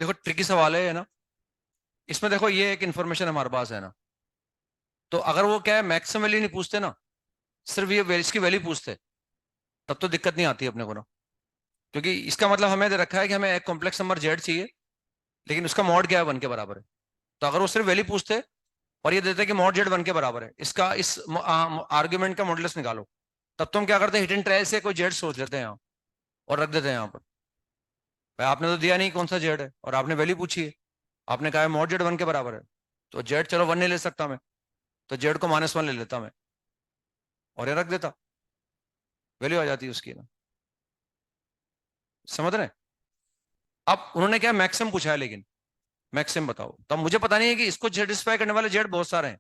देखो ट्रिकी सवाल है ना। इसमें देखो ये एक इन्फॉर्मेशन हमारे पास है ना, तो अगर वो क्या है मैक्सिमम वैल्यू नहीं पूछते ना, सिर्फ ये इसकी वैल्यू पूछते, तब तो दिक्कत नहीं आती अपने को ना। क्योंकि इसका मतलब हमें दे रखा है कि हमें एक कॉम्प्लेक्स नंबर जेड चाहिए, लेकिन उसका मॉड क्या है, 1 के बराबर है। तो अगर वो सिर्फ वैल्यू पूछते और ये देते कि मॉड जेड 1 के बराबर है, इसका इस आर्ग्यूमेंट का मॉडुलस निकालो, तब तो हम क्या करते हैं, हिडन ट्रायल से कोई जेड सोच लेते हैं यहाँ और रख देते हैं यहाँ पर। भाई आपने तो दिया नहीं कौन सा जेड है, और आपने वैल्यू पूछी है, आपने कहा है मॉड जेड 1 के बराबर है, तो जेड चलो 1 नहीं ले सकता मैं, तो जेड को -1 ले लेता मैं और ये रख देता, वैल्यू आ जाती है उसकी ना। समझ रहे हैं? अब उन्होंने क्या मैक्सिमम पूछा है, लेकिन मैक्सिमम बताओ, तो अब मुझे पता नहीं है कि इसको सेटिस्फाई करने वाले जेड बहुत सारे हैं,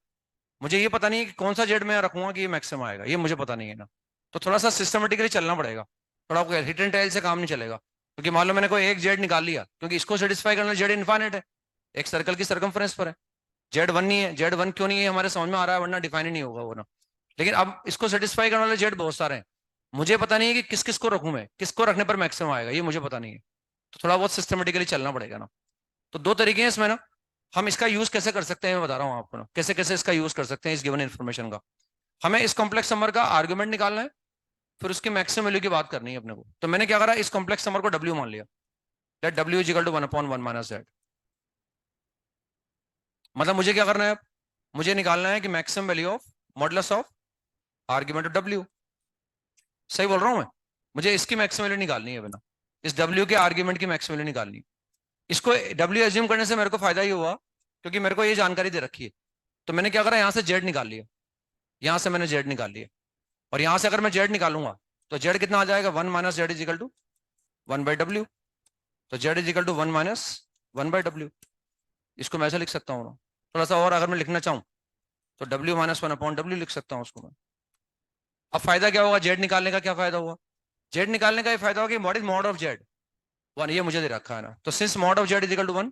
मुझे ये पता नहीं है कि कौन सा जेड मैं रखूंगा कि ये मैक्सिमम आएगा, ये मुझे पता नहीं है ना। तो थोड़ा सा सिस्टमेटिकली चलना पड़ेगा, थोड़ा हिट एंड टेल से काम नहीं चलेगा। क्योंकि मान लो मैंने कोई एक जेड निकाल लिया, क्योंकि इसको सेटिस्फाई करना जेड इनफाइनाइट है, एक सर्कल की सर्कमफ्रेंस पर है, जेड 1 नहीं है, जेड 1 क्यों नहीं है हमारे समझ में आ रहा है, वरना डिफाइन ही नहीं होगा वो ना। लेकिन अब इसको सेटिस्फाई करने वाले जेड बहुत सारे हैं, मुझे पता नहीं है कि किस किस को रखूं मैं, किसको रखने पर मैक्सिमम आएगा, ये मुझे पता नहीं है। तो थोड़ा बहुत सिस्टमेटिकली चलना पड़ेगा ना। तो दो तरीके हैं इसमें ना, हम इसका यूज कैसे कर सकते हैं मैं बता रहा हूँ आपको ना, कैसे कैसे इसका यूज कर सकते हैं इस गिवन इन्फॉर्मेशन का। हमें इस कॉम्प्लेक्स नंबर का आर्गुमेंट निकालना है, फिर उसकी मैक्सिमम वैल्यू की बात करनी है अपने को। तो मैंने क्या करा, इस कॉम्प्लेक्स नंबर को डब्ल्यू मान लिया, दैट डब्ल्यू is equal to 1/1 minus z. मतलब मुझे क्या करना है, मुझे निकालना है कि maximum value of modulus of argument of डब्ल्यू। सही बोल रहा हूं मैं? मुझे इसकी मैक्सिमम वैल्यू निकालनी है बिना, इस डब्ल्यू के आर्ग्यूमेंट की मैक्सिमम वैल्यू निकालनी है। इसको डब्ल्यू एज्यूम करने से मेरे को फायदा ही हुआ, क्योंकि मेरे को ये जानकारी दे रखी है। तो मैंने क्या करा, यहां से जेड निकाल लिया, यहां से मैंने जेड निकाल लिया, और यहां से अगर मैं जेड निकालूंगा तो जेड कितना आ जाएगा, 1 minus z is equal to 1/w। तो z is equal to 1 minus 1/w। इसको मैं ऐसे लिख सकता हूँ ना। थोड़ा सा और अगर मैं लिखना चाहूँ तो w-1/w लिख सकता हूँ उसको मैं। अब फायदा क्या होगा जेड निकालने का, क्या फायदा हुआ, जेड निकालने का ये फायदा होगा कि what is mod of z 1, ये मुझे दे रखा है ना। तो since mod of z is equal to 1,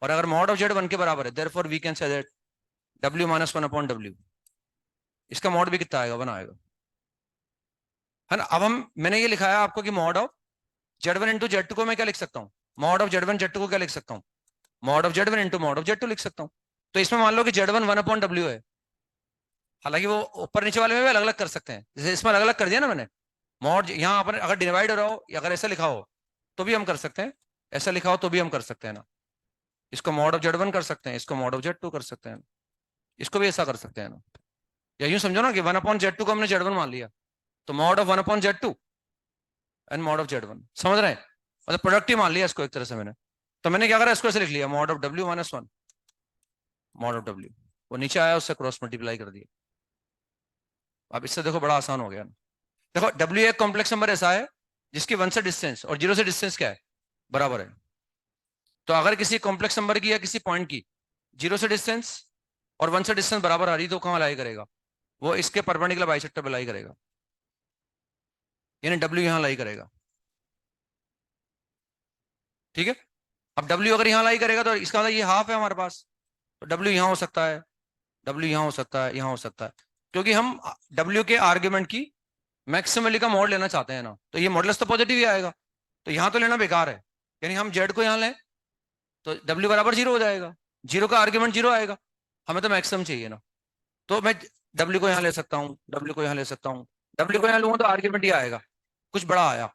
और अगर मॉड ऑफ जेड 1 के बराबर है, therefore we can say that w-1/w, इसका मॉड भी कितना आएगा, 1 आएगा, है ना। अब हम मैंने ये लिखा है आपको कि mod of Z1 into Z2 को मैं क्या लिख सकता हूँ, मॉड ऑफ Z1 Z2 को क्या लिख सकता हूँ, mod of Z1 into mod of Z2 लिख सकता हूँ। तो इसमें मान लो कि Z1 1/w है, हालांकि वो ऊपर नीचे वाले में भी अलग अलग कर सकते हैं, जैसे इसमें अलग अलग कर दिया ना मैंने, मॉड यहाँ अपन अगर डिवाइड हो रहा हो या अगर ऐसा लिखा हो तो भी हम कर सकते हैं, ऐसा लिखा हो तो भी हम कर सकते हैं ना। इसको मॉड ऑफ Z1 कर सकते हैं, इसको मॉड ऑफ Z2 कर सकते हैं, इसको भी ऐसा कर सकते हैं ना। या यूं समझो ना कि 1/Z2 को हमने Z1 मान लिया, तो mod of 1/Z2 and mod of Z1, समझ रहे हैं, मतलब प्रोडक्ट ही मान लिया इसको एक तरह से मैंने। तो मैंने क्या करा, इसको ऐसे लिख लिया, mod of W-1, mod of W, वो नीचे आया उससे क्रॉस मल्टीप्लाई कर दिया। अब इससे देखो बड़ा आसान हो गया ना। देखो W एक कॉम्प्लेक्स नंबर ऐसा है जिसकी 1 से डिस्टेंस और 0 से डिस्टेंस क्या है, बराबर है। तो अगर किसी कॉम्प्लेक्स नंबर की या किसी पॉइंट की 0 से डिस्टेंस और 1 से डिस्टेंस बराबर आ रही, तो कहाँ लाई करेगा, वो इसके परपेंडिकुलर बाइसेक्टर पे लाई करेगा, यानी W यहां लाई करेगा, ठीक है। अब W अगर यहां लाई करेगा तो इसका मतलब ये हाफ है हमारे पास, तो W यहां हो सकता है, W यहां हो सकता है, यहां हो सकता है, क्योंकि हम W के आर्ग्यूमेंट की मैक्सिमम वैल्यू का मॉड लेना चाहते हैं ना, तो ये मॉडुलस तो पॉजिटिव ही आएगा, तो यहां तो लेना बेकार है, यानी हम जेड को यहां लें तो W बराबर 0 हो जाएगा, 0 का आर्ग्यूमेंट 0 आएगा, हमें तो मैक्सिमम चाहिए ना। तो मैं W को यहां ले सकता हूँ, W को यहां ले सकता हूँ, W को यहां लूंगा तो आर्ग्यूमेंट ये आएगा, कुछ बड़ा आया,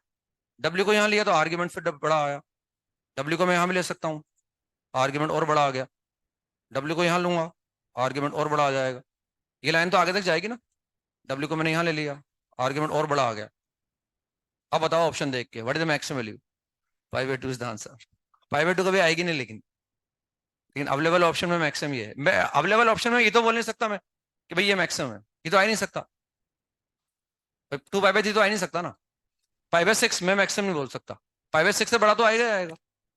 W को यहां लिया तो आर्ग्यूमेंट फिर बड़ा आया, W को मैं यहां भी ले सकता हूँ, आर्ग्यूमेंट और बड़ा आ गया, W को यहां लूंगा, आर्ग्यूमेंट और बड़ा आ जाएगा, ये लाइन तो आगे तक जाएगी ना। W को मैंने यहां ले लिया, आर्ग्यूमेंट और बड़ा आ गया। अब बताओ ऑप्शन देख के, what is the maximum value, 5/2 is the answer. 5/2 कभी आएगी नहीं, लेकिन अवेलेबल ऑप्शन में मैक्सिमम ये है। मैं अवेलेबल ऑप्शन में ये तो बोल नहीं सकता मैं कि भाई ये मैक्सिमम है, ये तो आ ही नहीं सकता, 2/3 तो आ ही नहीं सकता ना। 5/6 मैं मैक्सिमम नहीं बोल सकता, 5/6 से बड़ा तो आएगा ही आएगा,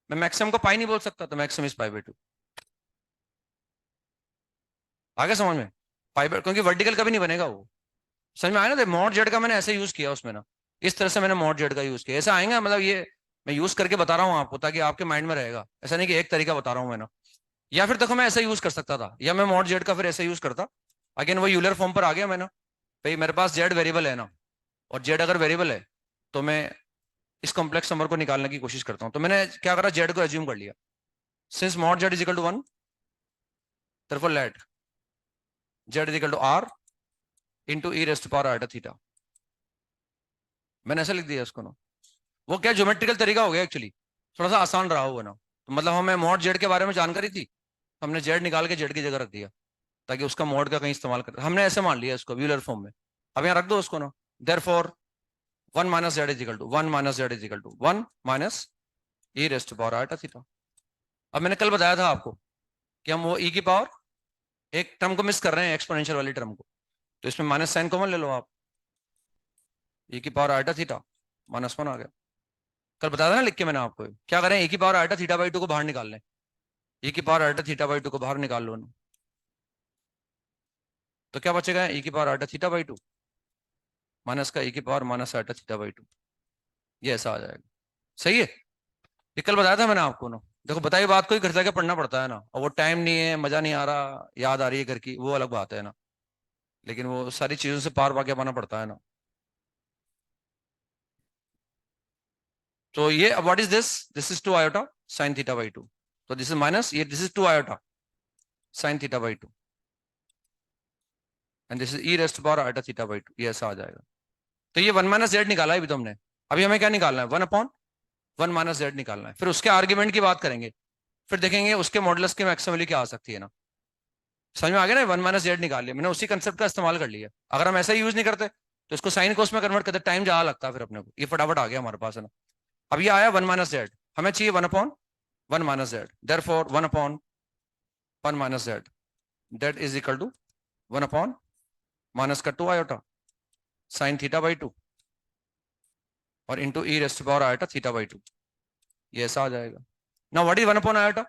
मैं मैक्सिमम को पाई नहीं बोल सकता, तो मैक्सिमम इज 5/2। आगे समझ में, 5, क्योंकि वर्टिकल कभी नहीं बनेगा वो, समझ में आया ना। मॉड जेड का मैंने ऐसे यूज किया उसमें ना, इस तरह से मैंने मॉड जेड का यूज किया, ऐसा आएगा, मतलब ये मैं यूज करके बता रहा हूँ आपको ताकि आपके माइंड में रहेगा, ऐसा नहीं कि एक तरीका बता रहा हूँ मैं ना। या फिर देखो मैं ऐसा यूज कर सकता था, या मैं मॉड जेड का फिर ऐसा यूज करता, अगेन वो यूलर फॉर्म पर आ गया मैं ना, भाई मेरे पास जेड वेरिएबल है ना, और जेड अगर वेरिएबल है तो मैं इस कॉम्प्लेक्स नंबर को निकालने की कोशिश करता हूँ। तो मैंने क्या करा, जेड को एज्यूम कर लिया, since mod z is equal to 1, therefore let z is equal to r into e raised power iota theta. मैंने ऐसा लिख दिया इसको ना, वो क्या ज्योमेट्रिकल तरीका हो गया एक्चुअली, थोड़ा सा आसान रहा हुआ ना। तो मतलब हमें मॉड जेड के बारे में जानकारी थी, हमने जेड निकाल के जेड की जगह रख दिया ताकि उसका मॉड का कहीं इस्तेमाल कर, हमने ऐसे मान लिया इसको व्यूलर फॉर्म में। अब यहाँ रख दो उसको ना, therefore 1 minus z is equal to 1 minus z is equal to 1 minus e raised power iota theta. अब मैंने कल बताया था आपको कि हम वो ई की पावर एक टर्म को मिस कर रहे हैं, एक्सपोनेंशियल वाली टर्म को, तो इसमें माइनस साइन कॉमन ले लो आप, ई की पावर आइटा थीटा -1 आ गया। कल बताया था ना लिख के मैंने आपको, क्या करें, ई की पावर आइटा थीटा बाई 2 को बाहर निकाल लें, ई की पावर आइटा थीटा बाई 2 को बाहर निकाल लो ना, तो क्या बचेगा, ई की power iota theta by 2 minus का ई की power minus iota theta by 2, ये ऐसा आ जाएगा। सही है, ये कल बताया था मैंने आपको ना। देखो बताई बात को ही घर जाके पढ़ना पड़ता है ना, और वो टाइम नहीं है, मजा नहीं आ रहा, याद आ रही है घर की, वो अलग बात है ना, लेकिन वो सारी चीजों से पार पाके पाना पड़ता है ना। तो ये what is this is 2 iota sine theta by 2, तो दिस इज माइनस, ये this is 2 iota sine theta by 2 and this is e raised power iota theta by 2, ये ऐसा आ जाएगा। तो ये 1 माइनस जेड निकाला है अभी तो हमने, अभी हमें क्या निकालना है, 1 अपॉन 1 माइनस जेड निकालना है, फिर उसके आर्ग्यूमेंट की बात करेंगे, फिर देखेंगे उसके मॉडुलस की मैक्सिमम वैल्यू क्या आ सकती है ना। समझ में आ गया ना, 1 माइनस जेड निकाल लिया मैंने, उसी कंसेप्ट का इस्तेमाल कर लिया। अगर हम ऐसा ही यूज नहीं करते तो इसको साइन कोस में कन्वर्ट करते टाइम ज्यादा लगता है, फिर अपने को ये फटाफट आ गया हमारे पास है ना। अब ये आया 1 माइनस जेड, हमें चाहिए 1 upon 1 minus z, therefore 1 upon 1 minus z, that is equal to 1 upon minus का 2 आयोटा साइन थीटा बाई 2 और into e raised power iota theta by 2, ये ऐसा आ जाएगा ना। What is 1 upon iota,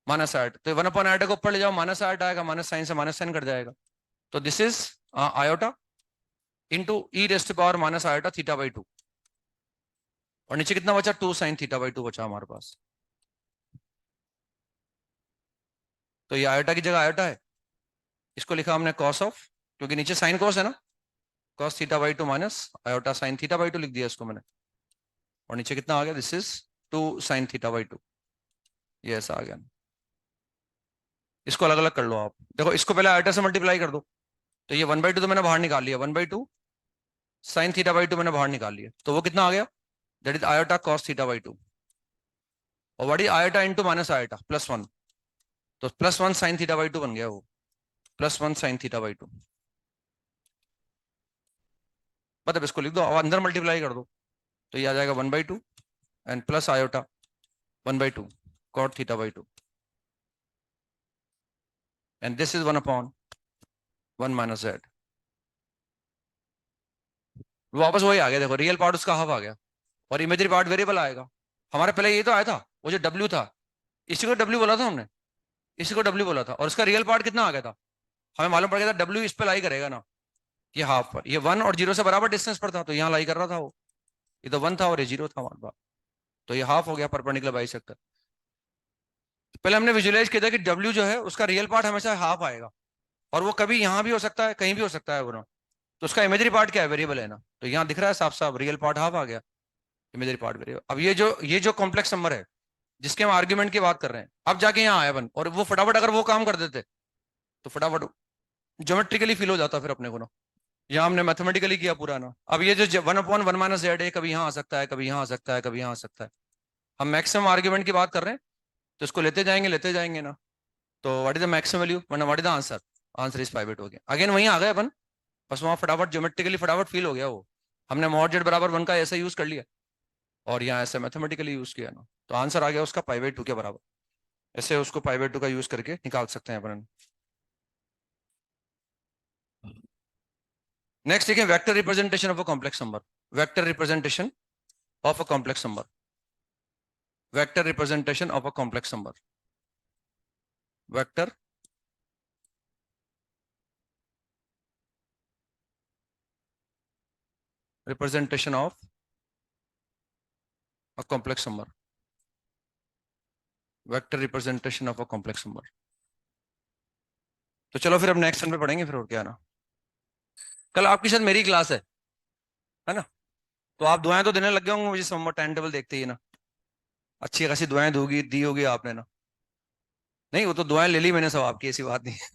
minus iota, तो 1 अपॉन आयोटा को ऊपर ले जाओ, माइनस आयोटा आएगा, माइनस साइन से माइनस साइन कट जाएगा, तो this is iota into e raised power minus iota theta by 2, और नीचे कितना बचा, 2 साइन थीटा बाई 2 बचा हमारे पास। तो ये आयोटा की जगह आयोटा है, इसको लिखा हमने कॉस ऑफ, क्योंकि नीचे साइन कॉस है ना, cos theta by 2 minus iota sine theta by 2 लिख दिया इसको मैंने, और नीचे कितना आ गया, this is 2 sign theta by 2, ये ऐसा आ गया। इसको अलग अलग कर लो आप, देखो इसको पहले आयोटा से मल्टीप्लाई कर दो, तो ये 1/2 तो मैंने बाहर निकाल लिया, 1/2 साइन थीटा बाई 2 मैंने बाहर निकाल लिया, तो वो कितना आ गया, that is iota cos theta by 2, और what is iota into minus iota +1, तो +1 साइन थीटा बाई 2 बन गया वो, +1 साइन थीटा बाई 2, मतलब इसको लिख दो और अंदर मल्टीप्लाई कर दो, तो ये आ जाएगा 1/2 and plus iota 1/2 cot theta by 2 and this is 1 upon 1 minus z. वापस वही आ गया, देखो रियल पार्ट उसका हाफ आ गया और इमेजरी पार्ट वेरिएबल आएगा। हमारे पहले ये तो आया था, वो जो डब्ल्यू था, इसी को डब्ल्यू बोला था हमने, इसी को डब्ल्यू बोला था, और उसका रियल पार्ट कितना आ गया था, हमें मालूम पड़ गया था डब्ल्यू इस पे लाई करेगा ना, ये हाफ पर, ये 1 और 0 से बराबर डिस्टेंस पर था, तो यहाँ लाई कर रहा था वो, ये तो 1 था और ये 0 था हमारे पास, तो ये हाफ हो गया परपेंडिकुलर बाइसेक्टर। पहले हमने विजुलाइज किया था कि डब्ल्यू जो है उसका रियल पार्ट हमेशा हाफ आएगा, और वो कभी यहाँ भी हो सकता है कहीं भी हो सकता है वो ना, तो उसका इमेजरी पार्ट क्या है, वेरिएबल है ना, तो यहाँ दिख रहा है साफ साफ रियल पार्ट हाफ आ गया, इमेजरी पार्ट वेरिएबल। अब ये जो कॉम्प्लेक्स नंबर है जिसके हम आर्ग्यूमेंट की बात कर रहे हैं, अब जाके यहाँ आया 1, और वो फटाफट अगर वो काम कर देते तो फटाफट ज्योमेट्रिकली फील हो जाता फिर अपने को ना, यहाँ हमने मैथमेटिकली किया पूरा ना। अब ये जो 1 अपॉन 1 माइनस जेड है, कभी यहाँ आ सकता है, कभी यहाँ आ सकता है, कभी यहाँ आ सकता है, हम मैक्सिमम आर्ग्यूमेंट की बात कर रहे हैं, तो इसको लेते जाएंगे ना, तो what is the maximum value, वरना what is the answer, answer is 5/8 हो गया, अगेन वहीं आ गए अपन, बस वहां फटाफट ज्योमेट्रिकली फटाफट फील हो गया वो, हमने मॉड जेड बराबर 1 का ऐसा यूज कर लिया और यहाँ ऐसे मैथमेटिकली यूज किया ना, तो आंसर आ गया उसका π/2 के बराबर, ऐसे उसको π/2 का यूज करके निकाल सकते हैं अपन। नेक्स्ट देखिए, vector representation of a complex number, vector representation of a complex number, vector representation of a complex number, vector representation of a complex number, vector representation of a complex number. तो चलो फिर अब next पे पढ़ेंगे फिर, और क्या ना, कल आपकी शायद मेरी क्लास है ना, तो आप दुआएं तो देने लग गए होंगे मुझे, टाइम टेबल देखते ही ना। अच्छी खासी दुआएं दोगी दी होगी आपने ना। नहीं, वो तो दुआएं ले ली मैंने सब आपकी, ऐसी बात नहीं है।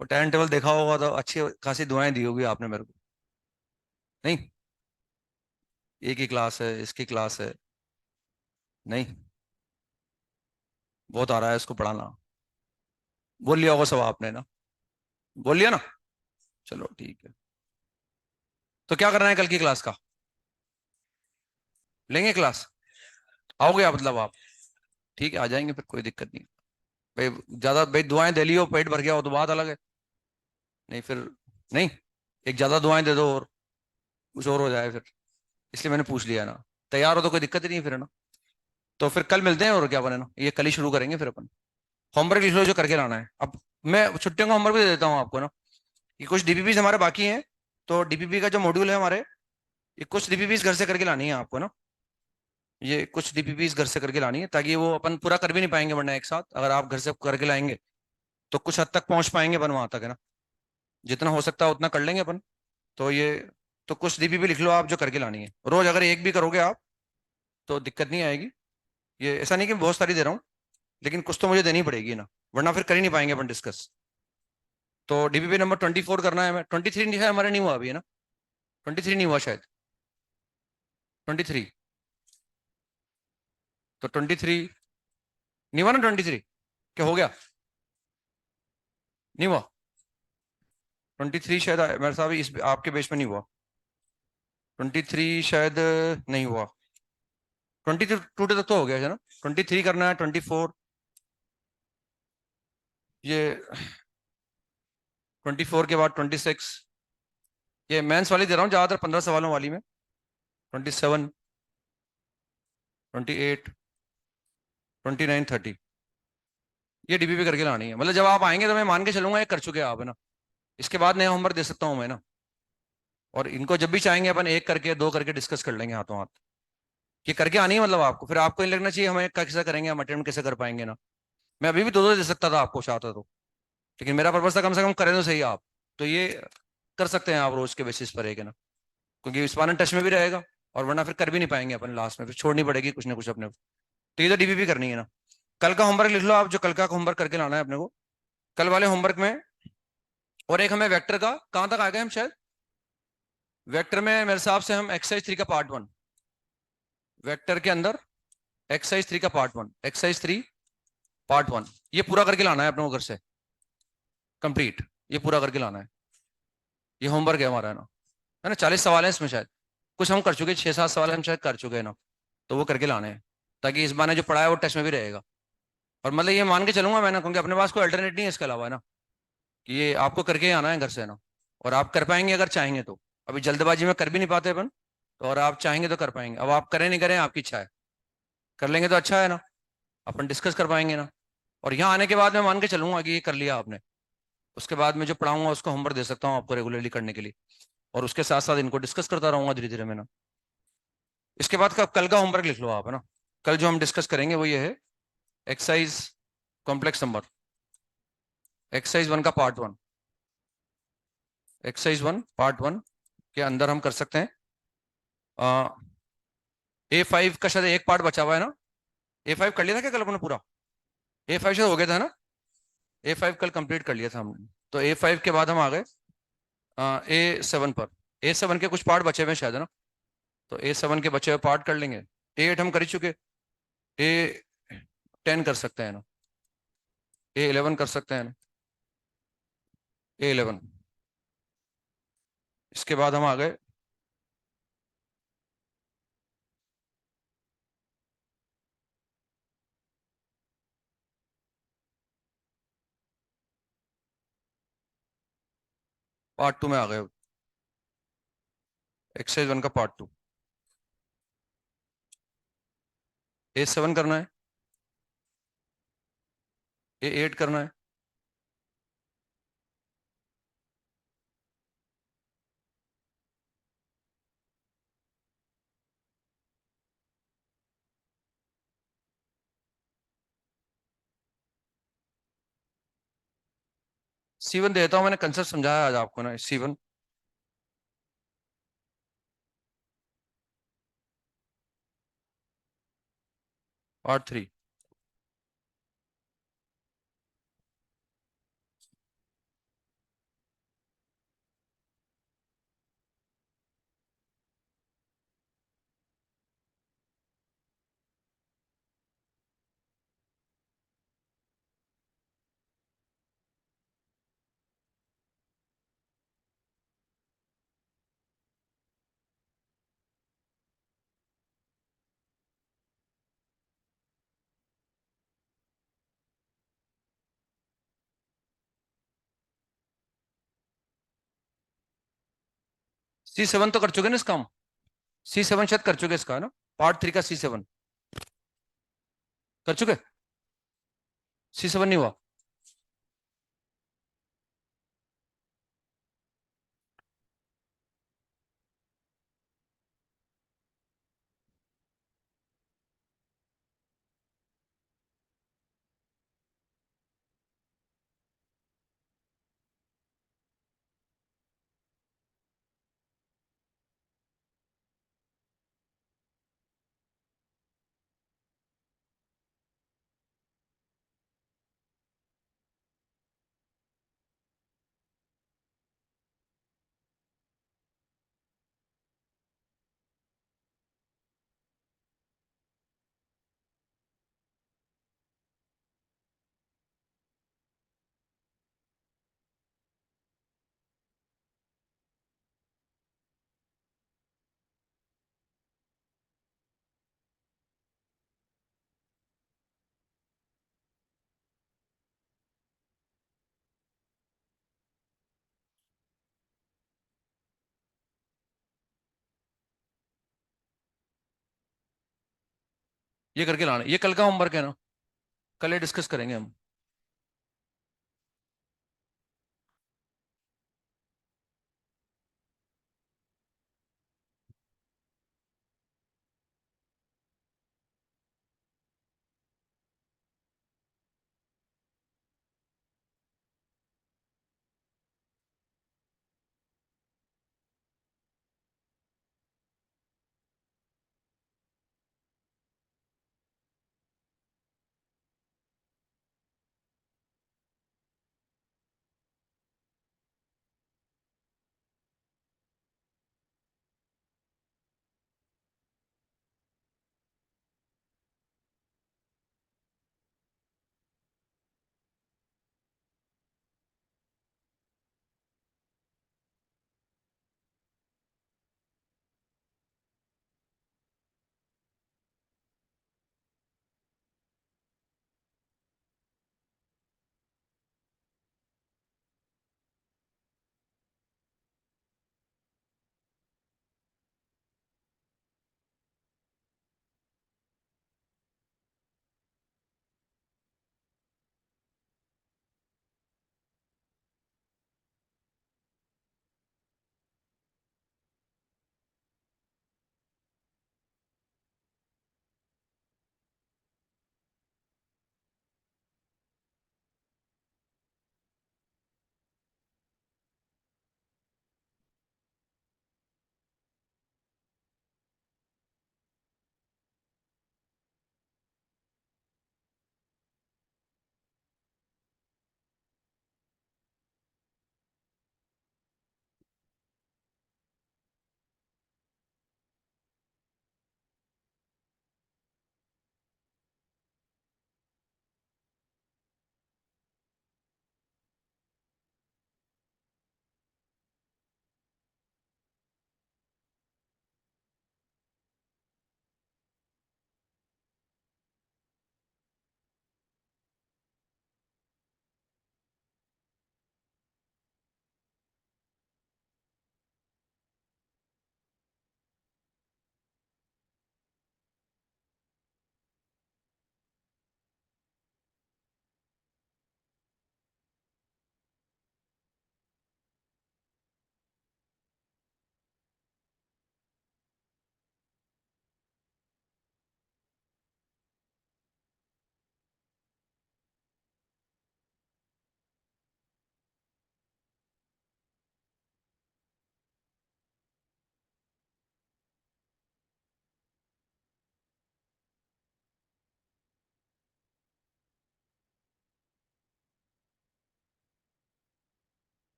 वो टाइम टेबल देखा होगा तो अच्छी खासी दुआएं दी होगी आपने मेरे को। नहीं, एक ही क्लास है, इसकी क्लास है। नहीं, बहुत आ रहा है इसको पढ़ाना। बोल लिया होगा सब आपने ना। बोल लिया ना। चलो ठीक है। तो क्या करना है कल की क्लास का? लेंगे क्लास? आओगे आप मतलब आप? ठीक है, आ जाएंगे फिर, कोई दिक्कत नहीं। भाई ज्यादा भाई दुआएं दे लियो पेट भर गया हो तो बात अलग है। नहीं फिर, नहीं, एक ज्यादा दुआएं दे दो और कुछ और हो जाए फिर, इसलिए मैंने पूछ लिया ना। तैयार हो तो कोई दिक्कत ही नहीं है फिर, है ना। तो फिर कल मिलते हैं, और क्या बने ना, ये कल ही शुरू करेंगे फिर अपन। होमवर्क लिख लो जो करके लाना है अब। मैं छुट्टियों का होमवर्क भी दे देता हूँ आपको ना, कि कुछ डीपीपीज हमारे बाकी हैं। तो डीपीपी का जो मॉड्यूल है हमारे, ये कुछ डीपीपीज घर से करके लानी है आपको ना। ये कुछ डीपीपीज घर से करके लानी है, ताकि वो अपन पूरा कर भी नहीं पाएंगे, वरना एक साथ अगर आप घर से करके लाएंगे तो कुछ हद तक पहुंच पाएंगे अपन वहां तक, है ना। जितना हो सकता है उतना कर लेंगे अपन। तो ये, तो कुछ डीपीपी लिख लो आप जो करके लानी है रोज, अगर एक भी करोगे आप तो दिक्कत नहीं आएगी। ये ऐसा नहीं कि बहुत सारी दे रहा हूँ, लेकिन कुछ तो मुझे देनी पड़ेगी ना, वरना फिर कर ही नहीं पाएंगे अपन डिस्कस। तो डीपीपी नंबर 24 करना है हमें, 23 नहीं है हमारे, नहीं हुआ अभी, है ना। 23 नहीं हुआ शायद। 23, तो 23 नहीं हुआ ना, 23 क्या हो गया? नहीं हुआ। 23 शायद मेरे साहब इस आपके बेच में नहीं हुआ। 23 शायद नहीं हुआ। 22 तक तो हो गया है ना। 23 करना है, 24, ये 24 के बाद 26। ये मेंस वाली दे रहा हूँ ज्यादातर, 15 सवालों वाली में। 27, 28, 29, 30, ये डीबीपी करके लानी है। मतलब जब आप आएंगे तो मैं मान के चलूंगा ये कर चुके हैं आप, है ना। इसके बाद नया होमवर्क दे सकता हूँ मैं ना। और इनको जब भी चाहेंगे अपन एक करके दो करके डिस्कस कर लेंगे हाथों हाथ। ये करके आनी है, मतलब आपको फिर आपको नहीं लगना चाहिए हमें कैसे करेंगे, हम अटेम्प्ट कैसे कर पाएंगे ना। मैं अभी भी दो दो दे सकता था आपको चाहता तो, लेकिन मेरा पर्पज था कम से कम करें तो सही आप। तो ये कर सकते हैं आप रोज के बेसिस पर, एक है ना, क्योंकि इस बार टच में भी रहेगा। और वरना फिर कर भी नहीं पाएंगे अपन, लास्ट में फिर छोड़नी पड़ेगी कुछ ना कुछ अपने को। तो ये तो डीबीपी करनी है ना। कल का होमवर्क लिख लो आप, जो कल का होमवर्क करके लाना है अपने को। कल वाले होमवर्क में, और एक हमें वेक्टर का, कहाँ तक आ गए हम शायद। वेक्टर में मेरे हिसाब से हम एक्सरसाइज 3 का पार्ट 1, वेक्टर के अंदर एक्सरसाइज 3 का पार्ट 1, एक्सरसाइज 3 पार्ट 1, ये पूरा करके लाना है अपने को घर से, कंप्लीट। ये पूरा करके लाना है। ये होमवर्क है हमारा, है ना 40 सवाल है इसमें शायद। कुछ हम कर चुके, 6-7 सवाल हम शायद कर चुके हैं ना। तो वो करके लाने हैं, ताकि इस बार ने जो पढ़ा है वो टच में भी रहेगा। और मतलब ये मान के चलूंगा मैं ना, क्योंकि अपने पास कोई अल्टरनेट नहीं है इसके अलावा, है ना। कि ये आपको करके ही आना है घर से ना। और आप कर पाएंगे अगर चाहेंगे तो। अभी जल्दबाजी में कर भी नहीं पाते अपन, तो और आप चाहेंगे तो कर पाएंगे। अब आप करें नहीं करें आपकी इच्छा है, कर लेंगे तो अच्छा है ना, अपन डिस्कस कर पाएंगे ना। और यहाँ आने के बाद मैं मान के चलूंगा कि ये कर लिया आपने, उसके बाद मैं जो पढ़ाऊंगा उसको होमवर्क दे सकता हूँ आपको रेगुलरली करने के लिए। और उसके साथ साथ इनको डिस्कस करता रहूंगा धीरे धीरे मैं ना। इसके बाद का कल का होमवर्क लिख लो आप, है ना। कल जो हम डिस्कस करेंगे वो ये है, एक्सरसाइज कॉम्प्लेक्स नंबर, एक्सरसाइज 1 का पार्ट 1, एक्सरसाइज 1 पार्ट 1 के अंदर हम कर सकते हैं। A5 का शायद एक पार्ट बचा हुआ है ना। A5 कर लिया था क्या कल अपने पूरा? A5 शायद हो गया था ना। A5 कल कंप्लीट कर लिया था हमने। तो A5 के बाद हम आ गए A7 पर। A7 के कुछ पार्ट बचे हुए हैं शायद, है ना। तो A7 के बचे हुए पार्ट कर लेंगे। A8 हम कर ही चुके। A10 कर सकते हैं ना। A11 कर सकते हैं ना। A11, इसके बाद हम आ गए पार्ट 2 में आ गए। एक्सरसाइज 1 का पार्ट 2। A7 करना है, A8 करना है। C1 देता हूँ, मैंने कंसेप्ट समझाया आज आपको ना, C1। Part three. C7 तो कर चुके ना इस काम। C7 शायद कर चुके इसका, है ना? पार्ट थ्री का C7 कर चुके। C7 नहीं हुआ। ये करके लाना, ये कल का होमवर्क है ना, कल ये डिस्कस करेंगे हम।